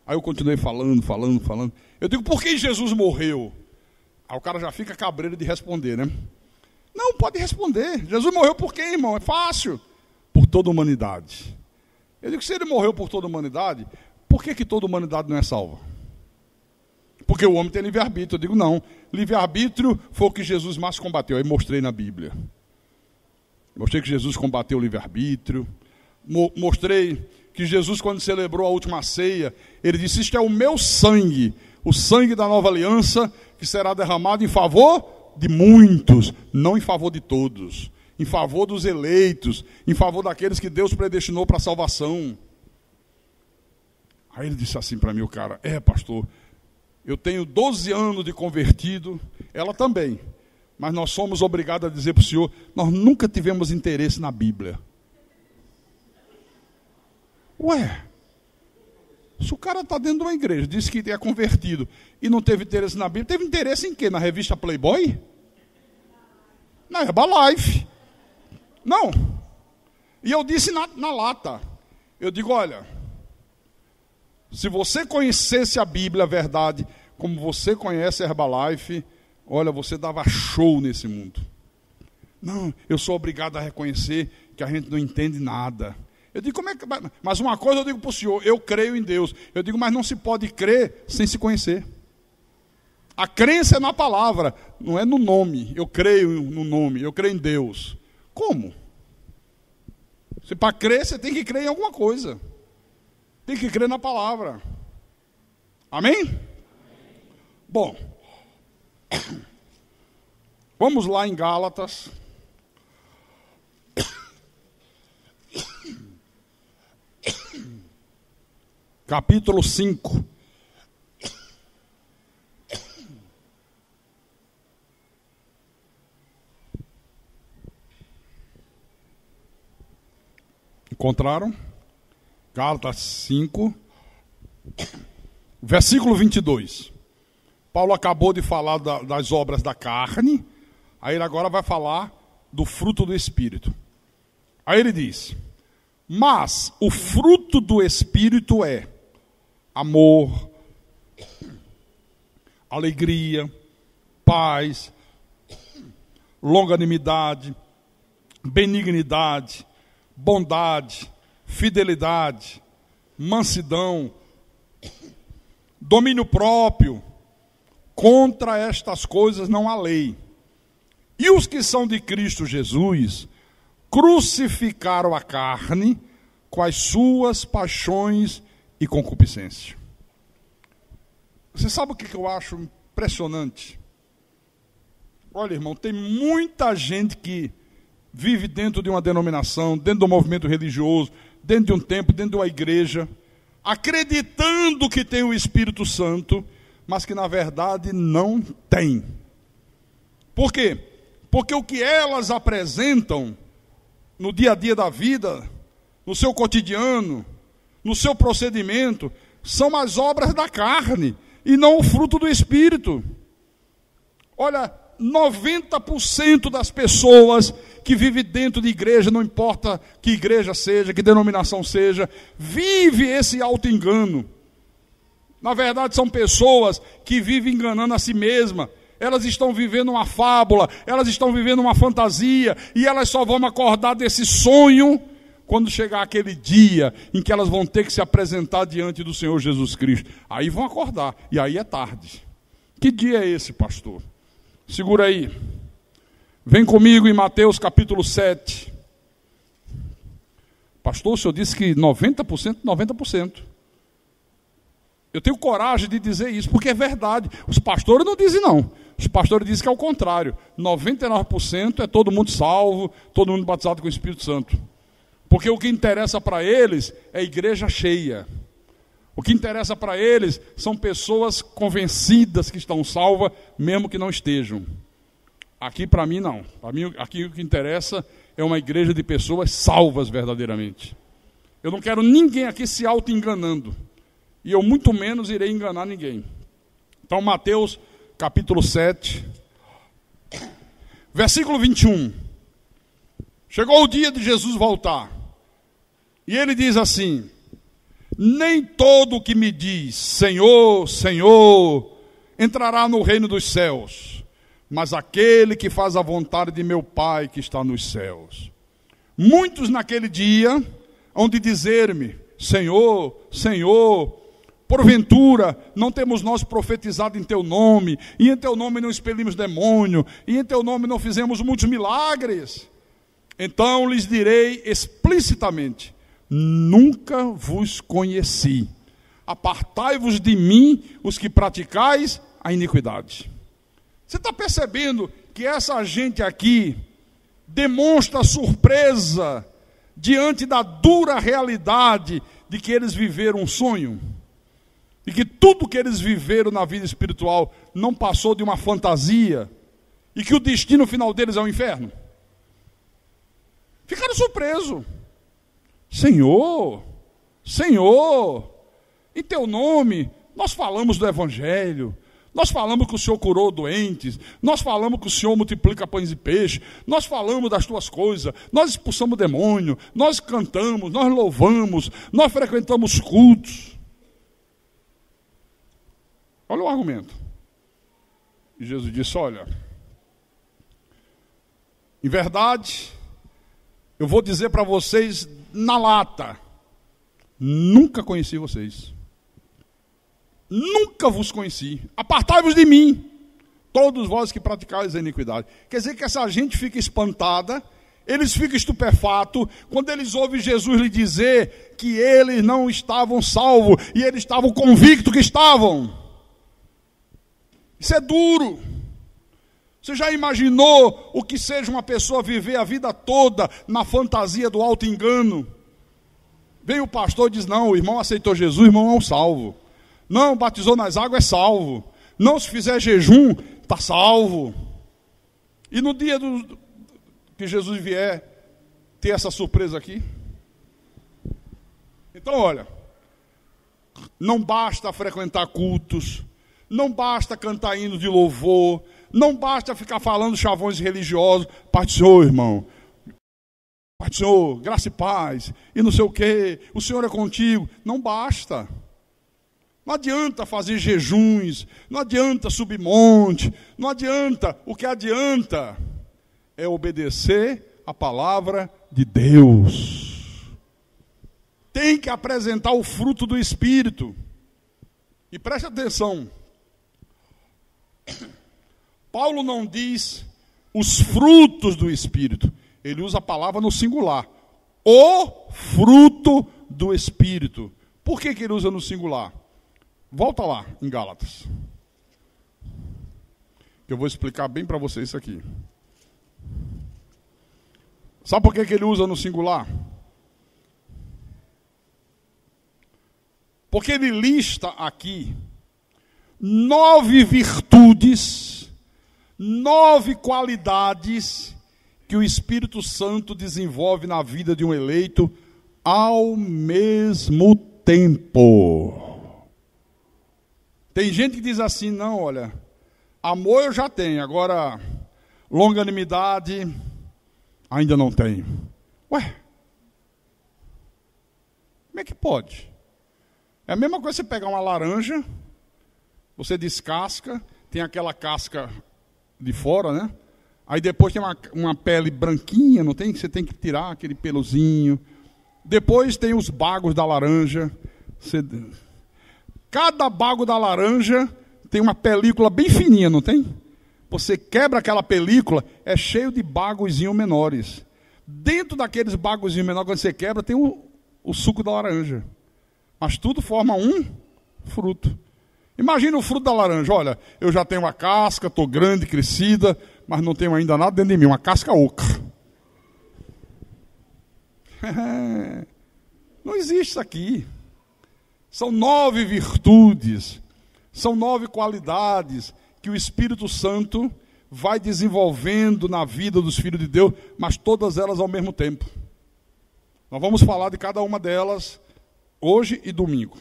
Aí eu continuei falando. Eu digo, por que Jesus morreu? Aí o cara já fica cabreiro de responder, né? Não, pode responder. Jesus morreu por quê, irmão? É fácil. Por toda a humanidade. Eu digo, se ele morreu por toda a humanidade, por que toda a humanidade não é salva? Porque o homem tem livre-arbítrio. Eu digo, não. Livre-arbítrio foi o que Jesus mais combateu. Aí mostrei na Bíblia. Mostrei que Jesus combateu o livre-arbítrio. Mostrei que Jesus, quando celebrou a última ceia, ele disse, isto é o meu sangue, o sangue da nova aliança, que será derramado em favor de muitos, não em favor de todos, em favor dos eleitos, em favor daqueles que Deus predestinou para a salvação. Aí ele disse assim para mim, o cara, pastor, eu tenho 12 anos de convertido, ela também, mas nós somos obrigados a dizer para o senhor, nós nunca tivemos interesse na Bíblia. Ué, se o cara está dentro de uma igreja, disse que é convertido e não teve interesse na Bíblia, teve interesse em quê? Na revista Playboy? Na Herbalife? Não. E eu disse na lata, eu digo, olha, se você conhecesse a Bíblia, a verdade, como você conhece a Herbalife, olha, você dava show nesse mundo. Não, eu sou obrigado a reconhecer que a gente não entende nada. Eu digo, como é que... Mas uma coisa eu digo para o senhor, eu creio em Deus. Eu digo, mas não se pode crer sem se conhecer. A crença é na palavra, não é no nome. Eu creio no nome, eu creio em Deus. Como? Se para crer, você tem que crer em alguma coisa. Tem que crer na palavra. Amém? Bom, vamos lá em Gálatas. Capítulo 5. Encontraram? Gálatas 5, versículo 22. Paulo acabou de falar das obras da carne, aí ele agora vai falar do fruto do Espírito. Aí ele diz, mas o fruto do Espírito é amor, alegria, paz, longanimidade, benignidade, bondade, fidelidade, mansidão, domínio próprio. Contra estas coisas não há lei. E os que são de Cristo Jesus crucificaram a carne com as suas paixões e concupiscência. Você sabe o que eu acho impressionante? Olha, irmão, tem muita gente que vive dentro de uma denominação, dentro do movimento religioso, dentro de um templo, dentro de uma igreja, acreditando que tem o Espírito Santo, mas que na verdade não tem. Por quê? Porque o que elas apresentam no dia a dia da vida, no seu cotidiano, no seu procedimento, são as obras da carne e não o fruto do Espírito. Olha, 90% das pessoas que vivem dentro de igreja, não importa que igreja seja, que denominação seja, vive esse auto-engano. Na verdade, são pessoas que vivem enganando a si mesmas. Elas estão vivendo uma fábula, elas estão vivendo uma fantasia, e elas só vão acordar desse sonho quando chegar aquele dia em que elas vão ter que se apresentar diante do Senhor Jesus Cristo. Aí vão acordar, e aí é tarde. Que dia é esse, pastor? Segura aí. Vem comigo em Mateus capítulo 7. Pastor, o senhor disse que 90%, 90%. Eu tenho coragem de dizer isso, porque é verdade. Os pastores não dizem não. Os pastores dizem que é o contrário. 99% é todo mundo salvo, todo mundo batizado com o Espírito Santo. Porque o que interessa para eles é a igreja cheia. O que interessa para eles são pessoas convencidas que estão salvas, mesmo que não estejam. Aqui para mim não. Para mim aqui o que interessa é uma igreja de pessoas salvas verdadeiramente. Eu não quero ninguém aqui se auto-enganando. E eu muito menos irei enganar ninguém. Então Mateus capítulo 7, versículo 21. Chegou o dia de Jesus voltar. E ele diz assim: nem todo o que me diz Senhor, Senhor, entrará no reino dos céus, mas aquele que faz a vontade de meu Pai que está nos céus. Muitos naquele dia hão de dizer-me: Senhor, Senhor, porventura não temos nós profetizado em teu nome, e em teu nome não expelimos demônio, e em teu nome não fizemos muitos milagres? Então lhes direi explicitamente: nunca vos conheci. Apartai-vos de mim, os que praticais a iniquidade. Você está percebendo que essa gente aqui demonstra surpresa diante da dura realidade de que eles viveram um sonho? E que tudo que eles viveram na vida espiritual não passou de uma fantasia? E que o destino final deles é o inferno? Ficaram surpresos. Senhor, Senhor, em teu nome nós falamos do Evangelho, nós falamos que o Senhor curou doentes, nós falamos que o Senhor multiplica pães e peixes, nós falamos das tuas coisas, nós expulsamos demônio, nós cantamos, nós louvamos, nós frequentamos cultos. Olha o argumento. E Jesus disse: olha, em verdade, eu vou dizer para vocês na lata: nunca conheci vocês. Nunca vos conheci. Apartai-vos de mim, todos vós que praticais a iniquidade. Quer dizer que essa gente fica espantada, eles ficam estupefatos, quando eles ouvem Jesus lhe dizer que eles não estavam salvos, e eles estavam convictos que estavam. Isso é duro. Você já imaginou o que seja uma pessoa viver a vida toda na fantasia do auto-engano? Vem o pastor e diz: não, o irmão aceitou Jesus, o irmão é um salvo. Não, batizou nas águas, é salvo. Não, se fizer jejum, está salvo. E no dia que Jesus vier, ter essa surpresa aqui? Então, olha, não basta frequentar cultos, não basta cantar hino de louvor, não basta ficar falando chavões religiosos: Pai do Senhor, irmão, Pai do Senhor, graça e paz, e não sei o quê, o Senhor é contigo. Não basta. Não adianta fazer jejuns, não adianta subir monte, não adianta. O que adianta é obedecer a palavra de Deus. Tem que apresentar o fruto do Espírito. E preste atenção, Paulo não diz os frutos do Espírito, ele usa a palavra no singular: o fruto do Espírito. Por que ele usa no singular? Volta lá em Gálatas, que eu vou explicar bem para vocês isso aqui. Sabe por que ele usa no singular? Porque ele lista aqui 9 virtudes, 9 qualidades que o Espírito Santo desenvolve na vida de um eleito ao mesmo tempo. Tem gente que diz assim, não, olha, amor eu já tenho, agora longanimidade ainda não tenho. Ué, como é que pode? É a mesma coisa você pegar uma laranja, você descasca, tem aquela casca de fora, né? Aí depois tem uma pele branquinha, não tem? Você tem que tirar aquele peluzinho. Depois tem os bagos da laranja. Cada bago da laranja tem uma película bem fininha, não tem? Você quebra aquela película, é cheio de bagozinhos menores. Dentro daqueles bagozinhos menores, quando você quebra, tem o suco da laranja. Mas tudo forma um fruto. Imagina o fruto da laranja. Olha, eu já tenho uma casca, estou grande, crescida, mas não tenho ainda nada dentro de mim, uma casca oca. Não existe isso aqui. São 9 virtudes, são 9 qualidades que o Espírito Santo vai desenvolvendo na vida dos filhos de Deus, mas todas elas ao mesmo tempo. Nós vamos falar de cada uma delas hoje e domingo.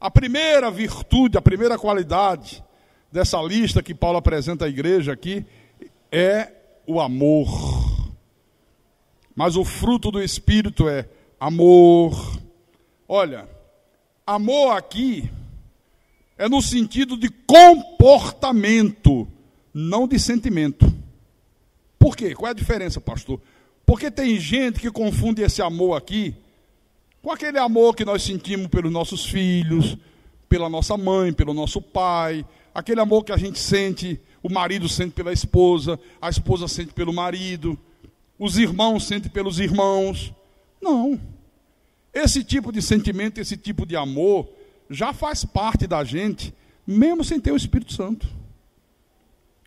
A primeira virtude, a primeira qualidade dessa lista que Paulo apresenta à igreja aqui é o amor. Mas o fruto do Espírito é amor. Olha, amor aqui é no sentido de comportamento, não de sentimento. Por quê? Qual é a diferença, pastor? Porque tem gente que confunde esse amor aqui com aquele amor que nós sentimos pelos nossos filhos, pela nossa mãe, pelo nosso pai, aquele amor que a gente sente, o marido sente pela esposa, a esposa sente pelo marido, os irmãos sentem pelos irmãos. Não. Esse tipo de sentimento, esse tipo de amor, já faz parte da gente, mesmo sem ter o Espírito Santo.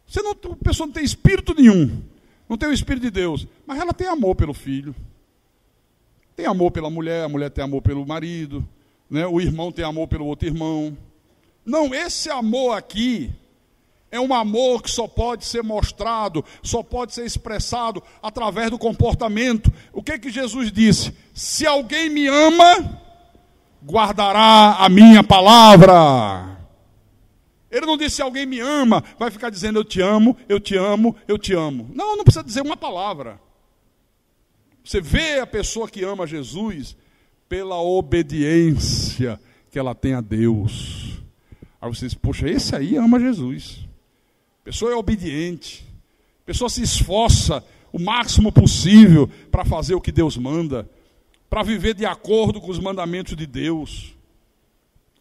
A pessoa não tem espírito nenhum, não tem o Espírito de Deus, mas ela tem amor pelo filho. Tem amor pela mulher, a mulher tem amor pelo marido, né? O irmão tem amor pelo outro irmão. Não, esse amor aqui é um amor que só pode ser mostrado, só pode ser expressado através do comportamento. O que Jesus disse? Se alguém me ama, guardará a minha palavra. Ele não disse se alguém me ama, vai ficar dizendo eu te amo, eu te amo, eu te amo. Não, não precisa dizer uma palavra. Você vê a pessoa que ama Jesus pela obediência que ela tem a Deus. Aí você diz, poxa, esse aí ama Jesus. A pessoa é obediente. A pessoa se esforça o máximo possível para fazer o que Deus manda, para viver de acordo com os mandamentos de Deus.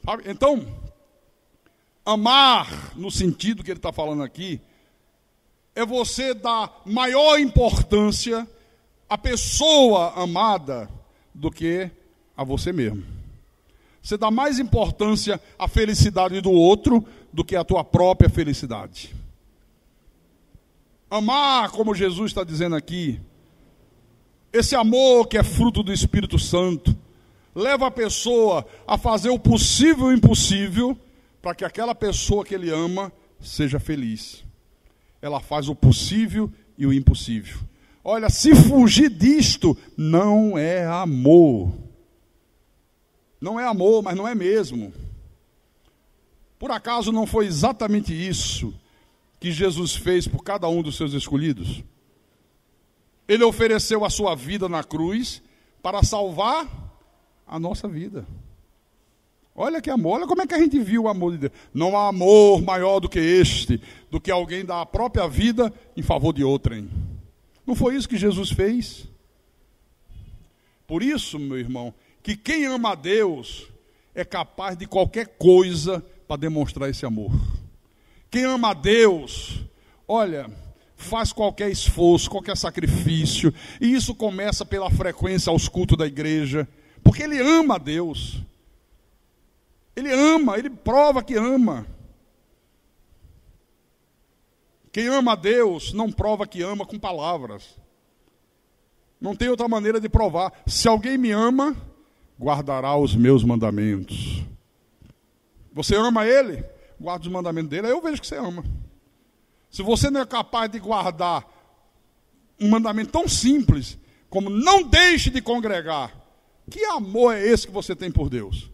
Sabe? Então, amar, no sentido que ele está falando aqui, é você dar maior importância a pessoa amada do que a você mesmo. Você dá mais importância à felicidade do outro do que à tua própria felicidade. Amar, como Jesus está dizendo aqui, esse amor que é fruto do Espírito Santo, leva a pessoa a fazer o possível e o impossível para que aquela pessoa que ele ama seja feliz. Ela faz o possível e o impossível. Olha, se fugir disto, não é amor. Não é amor, mas não é mesmo. Por acaso não foi exatamente isso que Jesus fez por cada um dos seus escolhidos? Ele ofereceu a sua vida na cruz para salvar a nossa vida. Olha que amor, olha como é que a gente viu o amor de Deus. Não há amor maior do que este, do que alguém dar a própria vida em favor de outrem. Não foi isso que Jesus fez? Por isso, meu irmão, que quem ama a Deus é capaz de qualquer coisa para demonstrar esse amor. Quem ama a Deus, olha, faz qualquer esforço, qualquer sacrifício, e isso começa pela frequência aos cultos da igreja, porque ele ama a Deus. Ele ama, ele prova que ama. Quem ama a Deus não prova que ama com palavras. Não tem outra maneira de provar. Se alguém me ama, guardará os meus mandamentos. Você ama Ele? Guarda os mandamentos dele, aí eu vejo que você ama. Se você não é capaz de guardar um mandamento tão simples como não deixe de congregar, que amor é esse que você tem por Deus?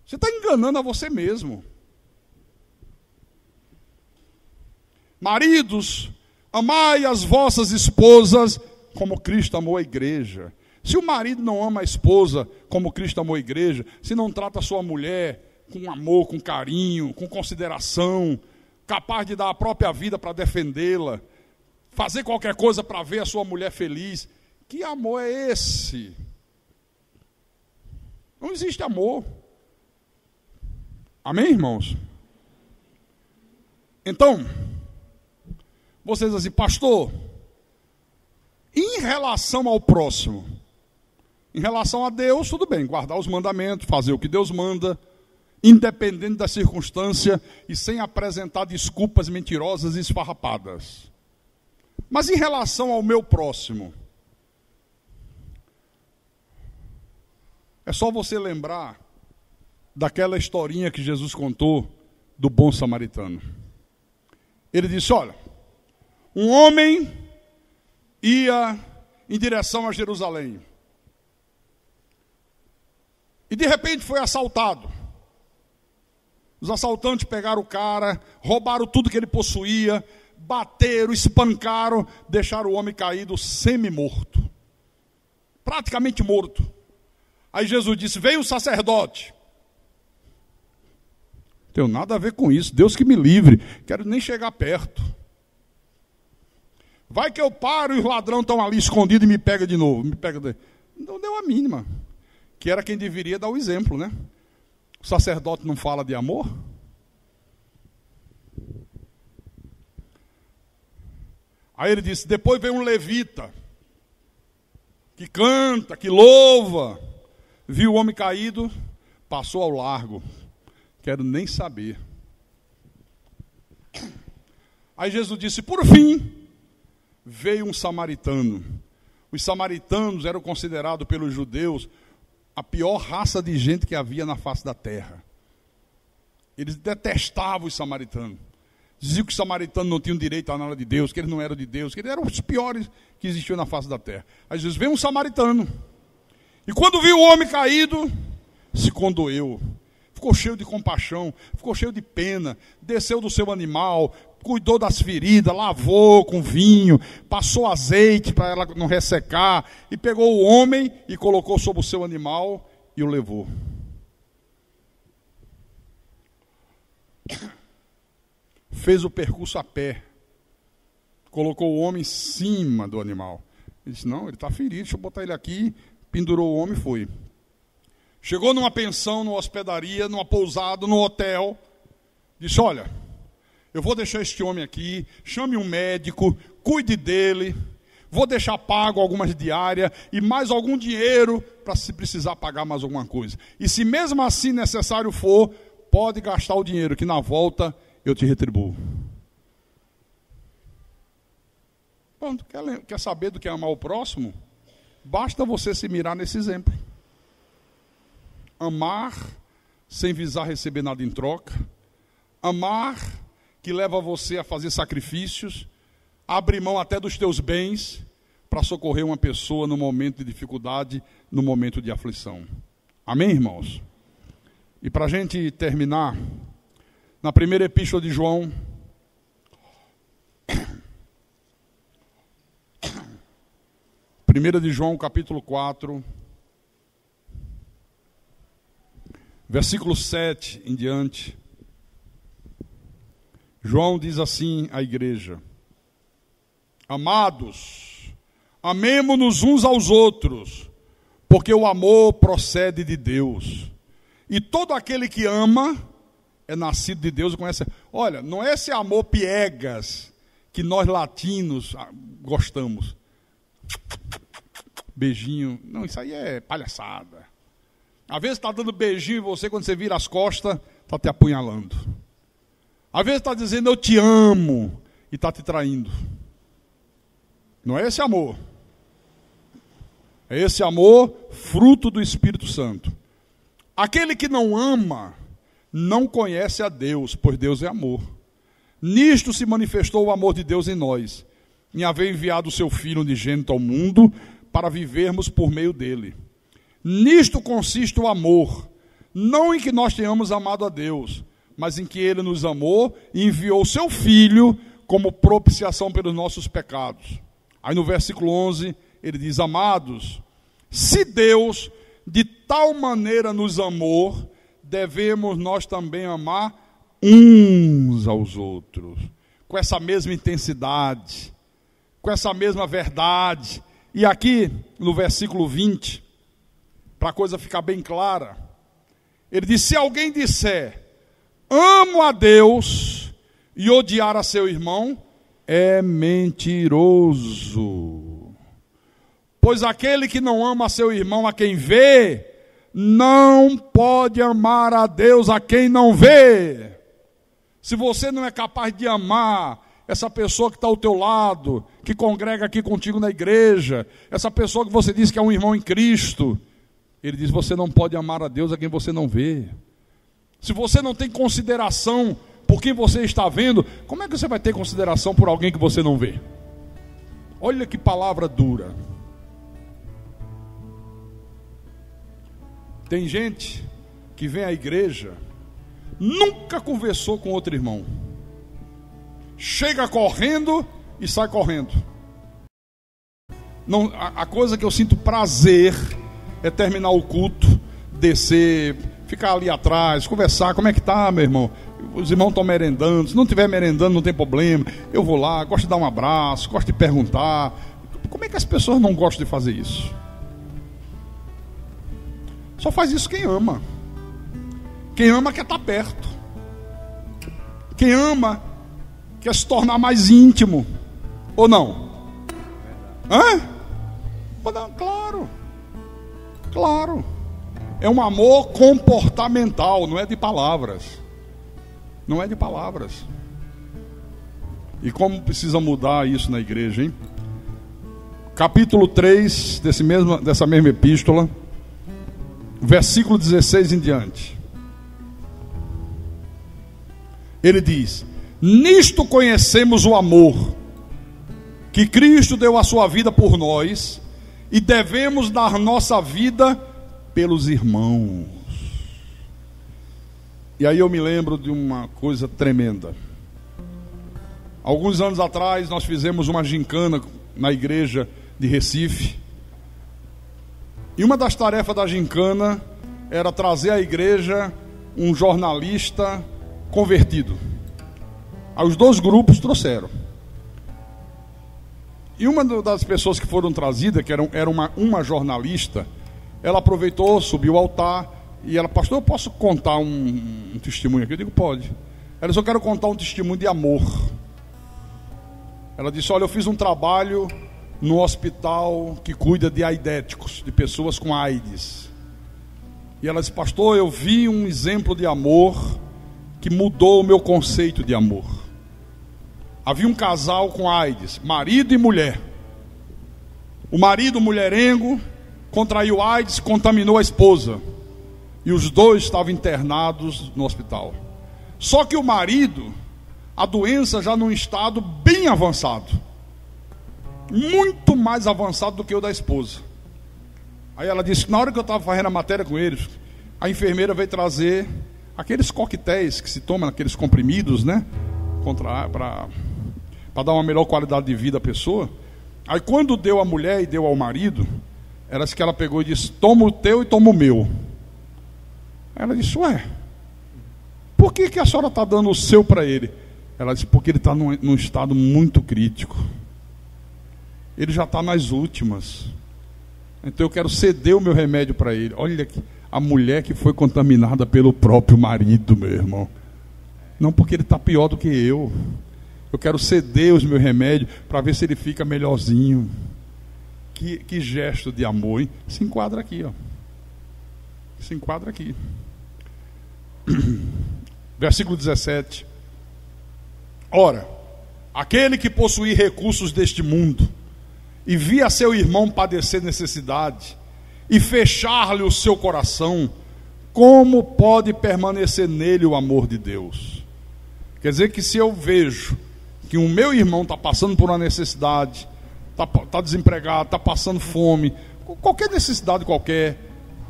Você está enganando a você mesmo. Maridos, amai as vossas esposas como Cristo amou a igreja. Se o marido não ama a esposa como Cristo amou a igreja, se não trata a sua mulher com amor, com carinho, com consideração, capaz de dar a própria vida para defendê-la, fazer qualquer coisa para ver a sua mulher feliz, que amor é esse? Não existe amor. Amém, irmãos? Então, vocês dizem assim, pastor, em relação ao próximo, em relação a Deus, tudo bem, guardar os mandamentos, fazer o que Deus manda, independente da circunstância e sem apresentar desculpas mentirosas e esfarrapadas. Mas em relação ao meu próximo, é só você lembrar daquela historinha que Jesus contou do bom samaritano. Ele disse, olha, um homem ia em direção a Jerusalém. E de repente foi assaltado. Os assaltantes pegaram o cara, roubaram tudo que ele possuía, bateram, espancaram, deixaram o homem caído semi-morto. Praticamente morto. Aí Jesus disse, veio o sacerdote. Não tenho nada a ver com isso, Deus que me livre, quero nem chegar perto. Vai que eu paro e os ladrões estão ali escondidos e me pega de novo. Não deu a mínima. Que era quem deveria dar o exemplo, né? O sacerdote não fala de amor? Aí ele disse, depois vem um levita, que canta, que louva. Viu o homem caído, passou ao largo. Quero nem saber. Aí Jesus disse, por fim, veio um samaritano. Os samaritanos eram considerados pelos judeus a pior raça de gente que havia na face da terra. Eles detestavam os samaritanos. Diziam que os samaritanos não tinham direito a nada de Deus, que eles não eram de Deus, que eles eram os piores que existiam na face da terra. Aí Jesus veio um samaritano. E quando viu o homem caído, se condoeu. Ficou cheio de compaixão, ficou cheio de pena, desceu do seu animal, cuidou das feridas, lavou com vinho, passou azeite para ela não ressecar, e pegou o homem e colocou sobre o seu animal e o levou. Fez o percurso a pé, colocou o homem em cima do animal. Ele disse, não, ele está ferido, deixa eu botar ele aqui, pendurou o homem e foi. Chegou numa pensão, numa hospedaria, numa pousada, num hotel, disse, olha, eu vou deixar este homem aqui, chame um médico, cuide dele, vou deixar pago algumas diárias e mais algum dinheiro para se precisar pagar mais alguma coisa. E se mesmo assim necessário for, pode gastar o dinheiro, que na volta eu te retribuo. Pronto, quer saber do que é amar o próximo? Basta você se mirar nesse exemplo. Amar sem visar receber nada em troca. Amar que leva você a fazer sacrifícios, a abrir mão até dos teus bens para socorrer uma pessoa no momento de dificuldade, no momento de aflição. Amém, irmãos? E para a gente terminar, na primeira epístola de João, capítulo 4, versículo 7 em diante, João diz assim à igreja, amados, amemo-nos uns aos outros, porque o amor procede de Deus, e todo aquele que ama é nascido de Deus e conhece. Olha, não é esse amor piegas que nós latinos gostamos, beijinho, não, isso aí é palhaçada. Às vezes está dando beijinho em você, quando você vira as costas, está te apunhalando. Às vezes está dizendo eu te amo e está te traindo. Não é esse amor. É esse amor fruto do Espírito Santo. Aquele que não ama não conhece a Deus, pois Deus é amor. Nisto se manifestou o amor de Deus em nós, em haver enviado o seu Filho unigênito ao mundo, para vivermos por meio dele. Nisto consiste o amor, não em que nós tenhamos amado a Deus, mas em que ele nos amou e enviou o seu Filho como propiciação pelos nossos pecados. Aí no versículo 11, ele diz: amados, se Deus de tal maneira nos amou, devemos nós também amar uns aos outros, com essa mesma intensidade, com essa mesma verdade. E aqui, no versículo 20, para a coisa ficar bem clara, ele diz: se alguém disser, amo a Deus, e odiar a seu irmão, é mentiroso. Pois aquele que não ama a seu irmão a quem vê, não pode amar a Deus a quem não vê. Se você não é capaz de amar essa pessoa que está ao teu lado, que congrega aqui contigo na igreja, essa pessoa que você diz que é um irmão em Cristo, ele diz: você não pode amar a Deus a quem você não vê. Se você não tem consideração por quem você está vendo, como é que você vai ter consideração por alguém que você não vê? Olha que palavra dura. Tem gente que vem à igreja, nunca conversou com outro irmão, chega correndo e sai correndo. Não, a coisa que eu sinto prazer é terminar o culto, descer, ficar ali atrás, conversar. Como é que tá, meu irmão? Os irmãos estão merendando. Se não estiver merendando, não tem problema. Eu vou lá, gosto de dar um abraço, gosto de perguntar. Como é que as pessoas não gostam de fazer isso? Só faz isso quem ama. Quem ama quer estar perto. Quem ama quer se tornar mais íntimo. Ou não? Hã? Ou não? Claro. Claro. É um amor comportamental, não é de palavras. Não é de palavras. E como precisa mudar isso na igreja, hein? Capítulo 3 dessa mesma epístola, versículo 16 em diante. Ele diz: nisto conhecemos o amor, que Cristo deu a sua vida por nós, e devemos dar nossa vida pelos irmãos. E aí eu me lembro de uma coisa tremenda. Alguns anos atrás nós fizemos uma gincana na igreja de Recife. E uma das tarefas da gincana era trazer à igreja um jornalista convertido. Aí os dois grupos trouxeram. E uma das pessoas que foram trazidas, que era uma jornalista, ela aproveitou, subiu ao altar e ela: pastor, eu posso contar um testemunho aqui? Eu digo: pode. Ela disse: eu quero contar um testemunho de amor. Ela disse: olha, eu fiz um trabalho no hospital que cuida de aidéticos, de pessoas com AIDS. E ela disse: pastor, eu vi um exemplo de amor que mudou o meu conceito de amor. Havia um casal com AIDS, marido e mulher. O marido, mulherengo, contraiu AIDS, contaminou a esposa. E os dois estavam internados no hospital. Só que o marido, a doença já num estado bem avançado. Muito mais avançado do que o da esposa. Aí ela disse que na hora que eu estava fazendo a matéria com eles, a enfermeira veio trazer aqueles coquetéis que se tomam, aqueles comprimidos, né? Para dar uma melhor qualidade de vida à pessoa. Aí quando deu à mulher e deu ao marido, ela disse que ela pegou e disse: toma o teu e toma o meu. Aí ela disse: ué, por que a senhora está dando o seu para ele? Ela disse: porque ele está num estado muito crítico. Ele já está nas últimas. Então eu quero ceder o meu remédio para ele. Olha aqui, a mulher que foi contaminada pelo próprio marido, meu irmão. Não porque ele está pior do que eu. Eu quero ceder os meus remédios para ver se ele fica melhorzinho. Que gesto de amor, hein? Se enquadra aqui, ó. Se enquadra aqui. Versículo 17. Ora, aquele que possuir recursos deste mundo e via seu irmão padecer necessidade e fechar-lhe o seu coração, como pode permanecer nele o amor de Deus? Quer dizer que se eu vejo que o meu irmão está passando por uma necessidade, está desempregado, está passando fome, qualquer necessidade qualquer,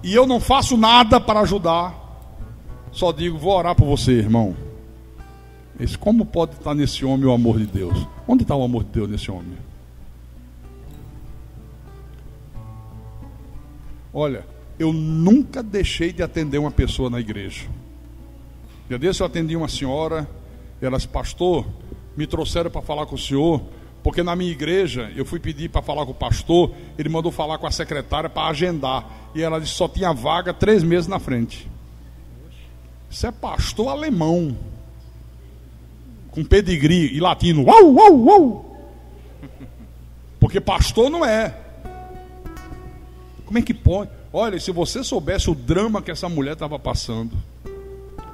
e eu não faço nada para ajudar, só digo, vou orar por você, irmão. Mas como pode estar nesse homem o amor de Deus? Onde está o amor de Deus nesse homem? Olha, eu nunca deixei de atender uma pessoa na igreja. Já desse eu atendi uma senhora, ela disse, pastor, me trouxeram para falar com o senhor, porque na minha igreja eu fui pedir para falar com o pastor, ele mandou falar com a secretária para agendar, e ela disse, só tinha vaga 3 meses na frente. Isso é pastor alemão, com pedigree e latino, uau, uau, uau. Porque pastor não é. Como é que pode? Olha, se você soubesse o drama que essa mulher estava passando.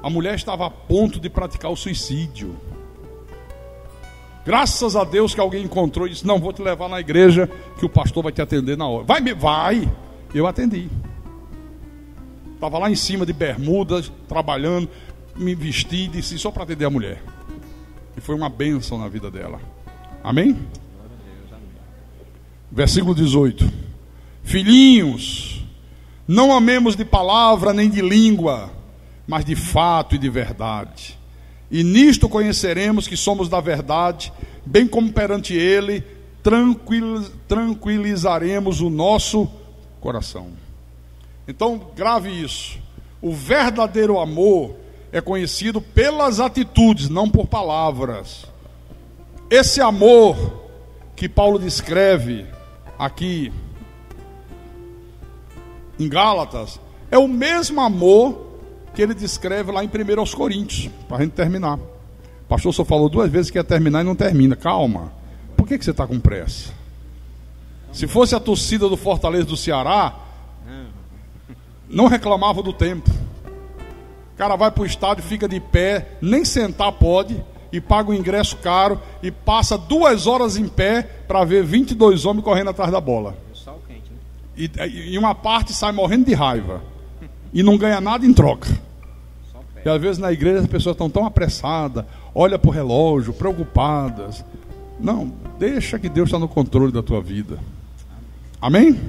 A mulher estava a ponto de praticar o suicídio. Graças a Deus que alguém encontrou e disse, não, vou te levar na igreja que o pastor vai te atender na hora. Vai. Eu atendi. Estava lá em cima de bermudas, trabalhando, me vesti e disse, só para atender a mulher. E foi uma bênção na vida dela. Amém? Versículo 18. Filhinhos, não amemos de palavra nem de língua, mas de fato e de verdade. E nisto conheceremos que somos da verdade, bem como perante Ele tranquilizaremos o nosso coração. Então, grave isso. O verdadeiro amor é conhecido pelas atitudes, não por palavras. Esse amor que Paulo descreve aqui em Gálatas é o mesmo amor que ele descreve lá em 1 Coríntios, para a gente terminar. O pastor só falou 2 vezes que ia terminar e não termina. Calma, por que você está com pressa? Se fosse a torcida do Fortaleza do Ceará, não reclamava do tempo. O cara vai para o estádio, fica de pé, nem sentar pode, e paga um ingresso caro, e passa 2 horas em pé para ver 22 homens correndo atrás da bola. E uma parte sai morrendo de raiva e não ganha nada em troca. E às vezes na igreja as pessoas estão tão apressadas, olham para o relógio, preocupadas. Não, deixa que Deus está no controle da tua vida. Amém?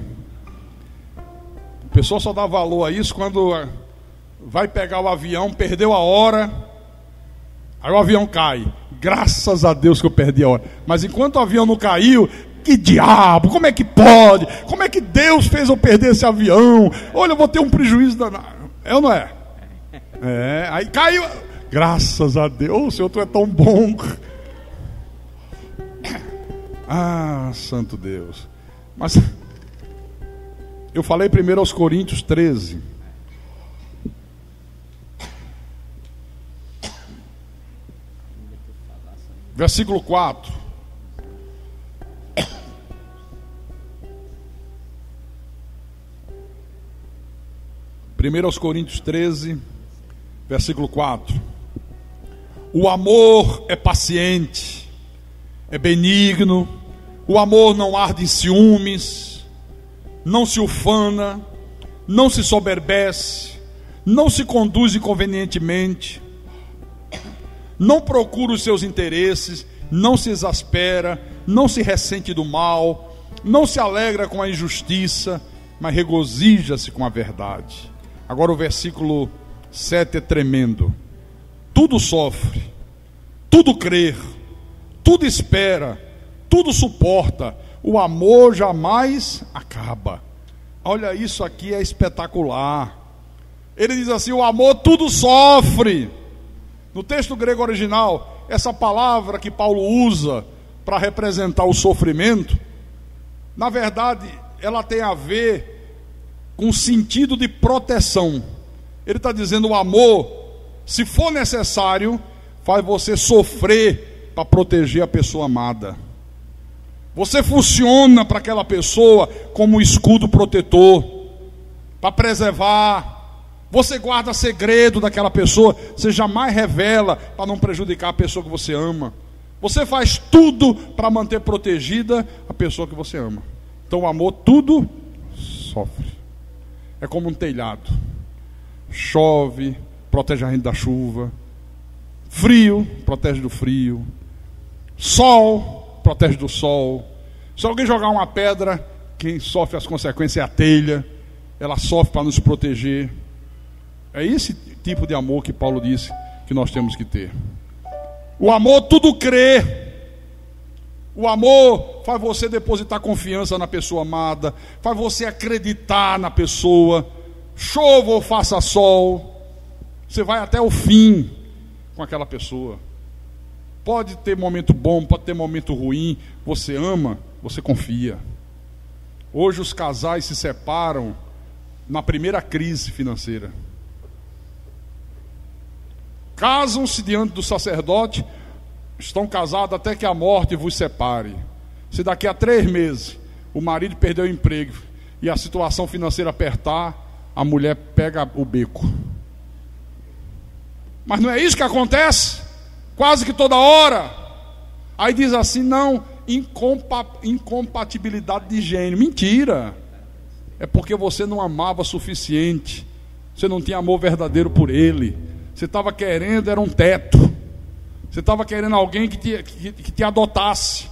A pessoa só dá valor a isso quando vai pegar o avião, perdeu a hora, aí o avião cai. Graças a Deus que eu perdi a hora. Mas enquanto o avião não caiu, que diabo, como é que pode? Como é que Deus fez eu perder esse avião? Olha, eu vou ter um prejuízo danado. É ou não é? É, aí caiu. Graças a Deus, Senhor, tu é tão bom. Ah, santo Deus. Mas eu falei primeiro aos Coríntios 13. Versículo 4. 1 Coríntios 13, versículo 4. O amor é paciente, é benigno, o amor não arde em ciúmes, não se ufana, não se soberbece, não se conduz inconvenientemente, não procura os seus interesses, não se exaspera, não se ressente do mal, não se alegra com a injustiça, mas regozija-se com a verdade. Agora o versículo 7 é tremendo. Tudo sofre, tudo crê, tudo espera, tudo suporta. O amor jamais acaba. Olha, isso aqui é espetacular. Ele diz assim, o amor tudo sofre. No texto grego original, essa palavra que Paulo usa para representar o sofrimento, na verdade, ela tem a ver com sentido de proteção. Ele está dizendo, o amor, se for necessário, faz você sofrer para proteger a pessoa amada. Você funciona para aquela pessoa como um escudo protetor, para preservar. Você guarda segredo daquela pessoa, você jamais revela para não prejudicar a pessoa que você ama. Você faz tudo para manter protegida a pessoa que você ama. Então o amor tudo sofre. É como um telhado. Chove, protege a gente da chuva. Frio, protege do frio. Sol, protege do sol. Se alguém jogar uma pedra, quem sofre as consequências é a telha. Ela sofre para nos proteger. É esse tipo de amor que Paulo disse que nós temos que ter. O amor tudo crê. O amor faz você depositar confiança na pessoa amada, faz você acreditar na pessoa. Chova ou faça sol, você vai até o fim com aquela pessoa. Pode ter momento bom, pode ter momento ruim. Você ama, você confia. Hoje os casais se separam na primeira crise financeira. Casam-se diante do sacerdote, estão casados até que a morte vos separe. Se daqui a 3 meses o marido perdeu o emprego e a situação financeira apertar, a mulher pega o beco. Mas não é isso que acontece? Quase que toda hora. Aí diz assim, não, incompatibilidade de gênero. Mentira. É porque você não amava o suficiente. Você não tinha amor verdadeiro por ele. Você estava querendo, era um teto. Você estava querendo alguém que te adotasse,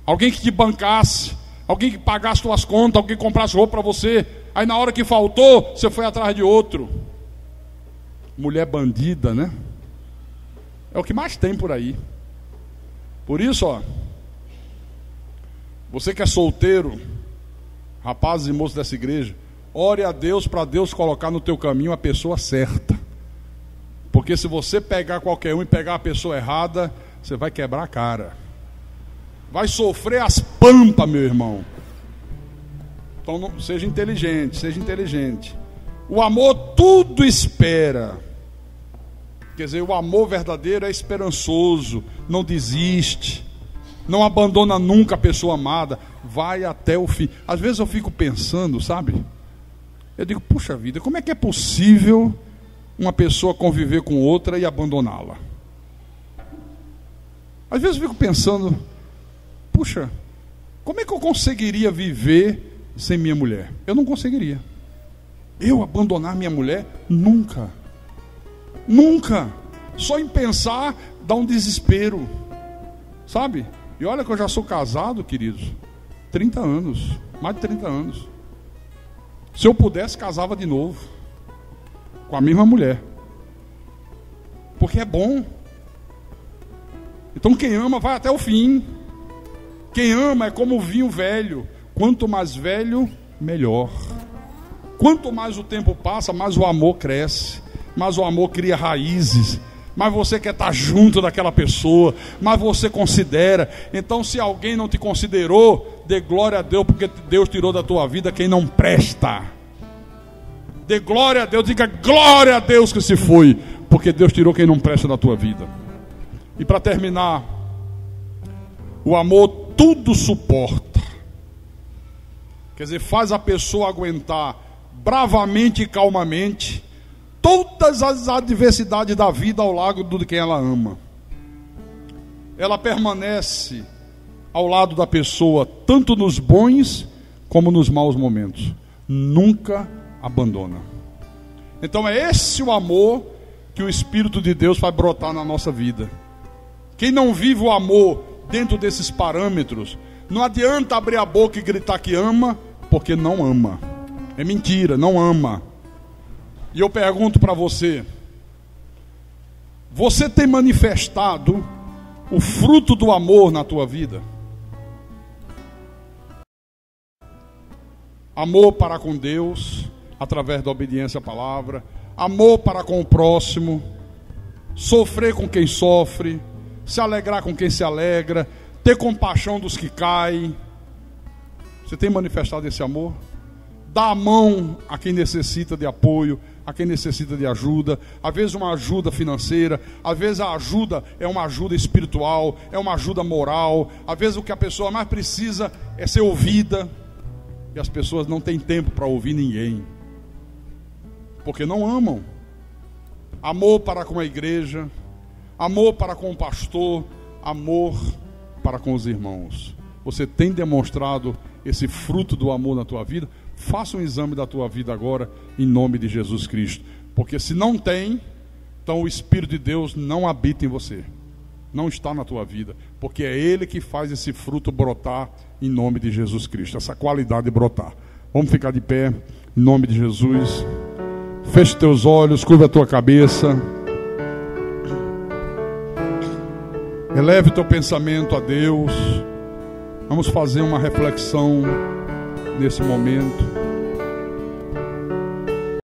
alguém que te bancasse, alguém que pagasse suas contas, alguém que comprasse roupa para você. Aí na hora que faltou, você foi atrás de outro. Mulher bandida, né? É o que mais tem por aí. Por isso, ó, você que é solteiro, rapazes e moços dessa igreja, ore a Deus para Deus colocar no teu caminho a pessoa certa. Porque se você pegar qualquer um e pegar a pessoa errada, você vai quebrar a cara. Vai sofrer as pampas, meu irmão. Então seja inteligente, seja inteligente. O amor tudo espera. Quer dizer, o amor verdadeiro é esperançoso, não desiste, não abandona nunca a pessoa amada, vai até o fim. Às vezes eu fico pensando, sabe? Eu digo, puxa vida, como é que é possível uma pessoa conviver com outra e abandoná-la? Às vezes eu fico pensando, puxa, como é que eu conseguiria viver sem minha mulher? Eu não conseguiria. Eu abandonar minha mulher? Nunca. Nunca. Só em pensar dá um desespero, sabe? E olha que eu já sou casado, queridos, 30 anos, mais de 30 anos. Se eu pudesse, casava de novo com a mesma mulher, porque é bom. Então quem ama vai até o fim. Quem ama é como o vinho velho, quanto mais velho, melhor. Quanto mais o tempo passa, mais o amor cresce, mais o amor cria raízes, mais você quer estar junto daquela pessoa, mais você considera. Então se alguém não te considerou, dê glória a Deus, porque Deus tirou da tua vida quem não presta. Dê glória a Deus, diga glória a Deus que se foi, porque Deus tirou quem não presta da tua vida. E para terminar, o amor tudo suporta. Quer dizer, faz a pessoa aguentar bravamente e calmamente todas as adversidades da vida ao lado de quem ela ama. Ela permanece ao lado da pessoa, tanto nos bons como nos maus momentos. Nunca abandona. Então é esse o amor que o Espírito de Deus vai brotar na nossa vida. Quem não vive o amor dentro desses parâmetros, não adianta abrir a boca e gritar que ama, porque não ama. É mentira, não ama. E eu pergunto para você, você tem manifestado o fruto do amor na tua vida? Amor para com Deus, através da obediência à palavra, amor para com o próximo, sofrer com quem sofre, se alegrar com quem se alegra, ter compaixão dos que caem. Você tem manifestado esse amor? Dá a mão a quem necessita de apoio, a quem necessita de ajuda, às vezes uma ajuda financeira, às vezes a ajuda é uma ajuda espiritual, é uma ajuda moral, às vezes o que a pessoa mais precisa é ser ouvida, e as pessoas não têm tempo para ouvir ninguém, porque não amam. Amor para com a igreja, amor para com o pastor, amor para com os irmãos. Você tem demonstrado esse fruto do amor na tua vida? Faça um exame da tua vida agora, em nome de Jesus Cristo. Porque se não tem, Então o Espírito de Deus não habita em você, não está na tua vida, porque é Ele que faz esse fruto brotar em nome de Jesus Cristo, essa qualidade brotar. Vamos ficar de pé em nome de Jesus. Feche teus olhos, curva a tua cabeça, eleve teu pensamento a Deus. Vamos fazer uma reflexão nesse momento.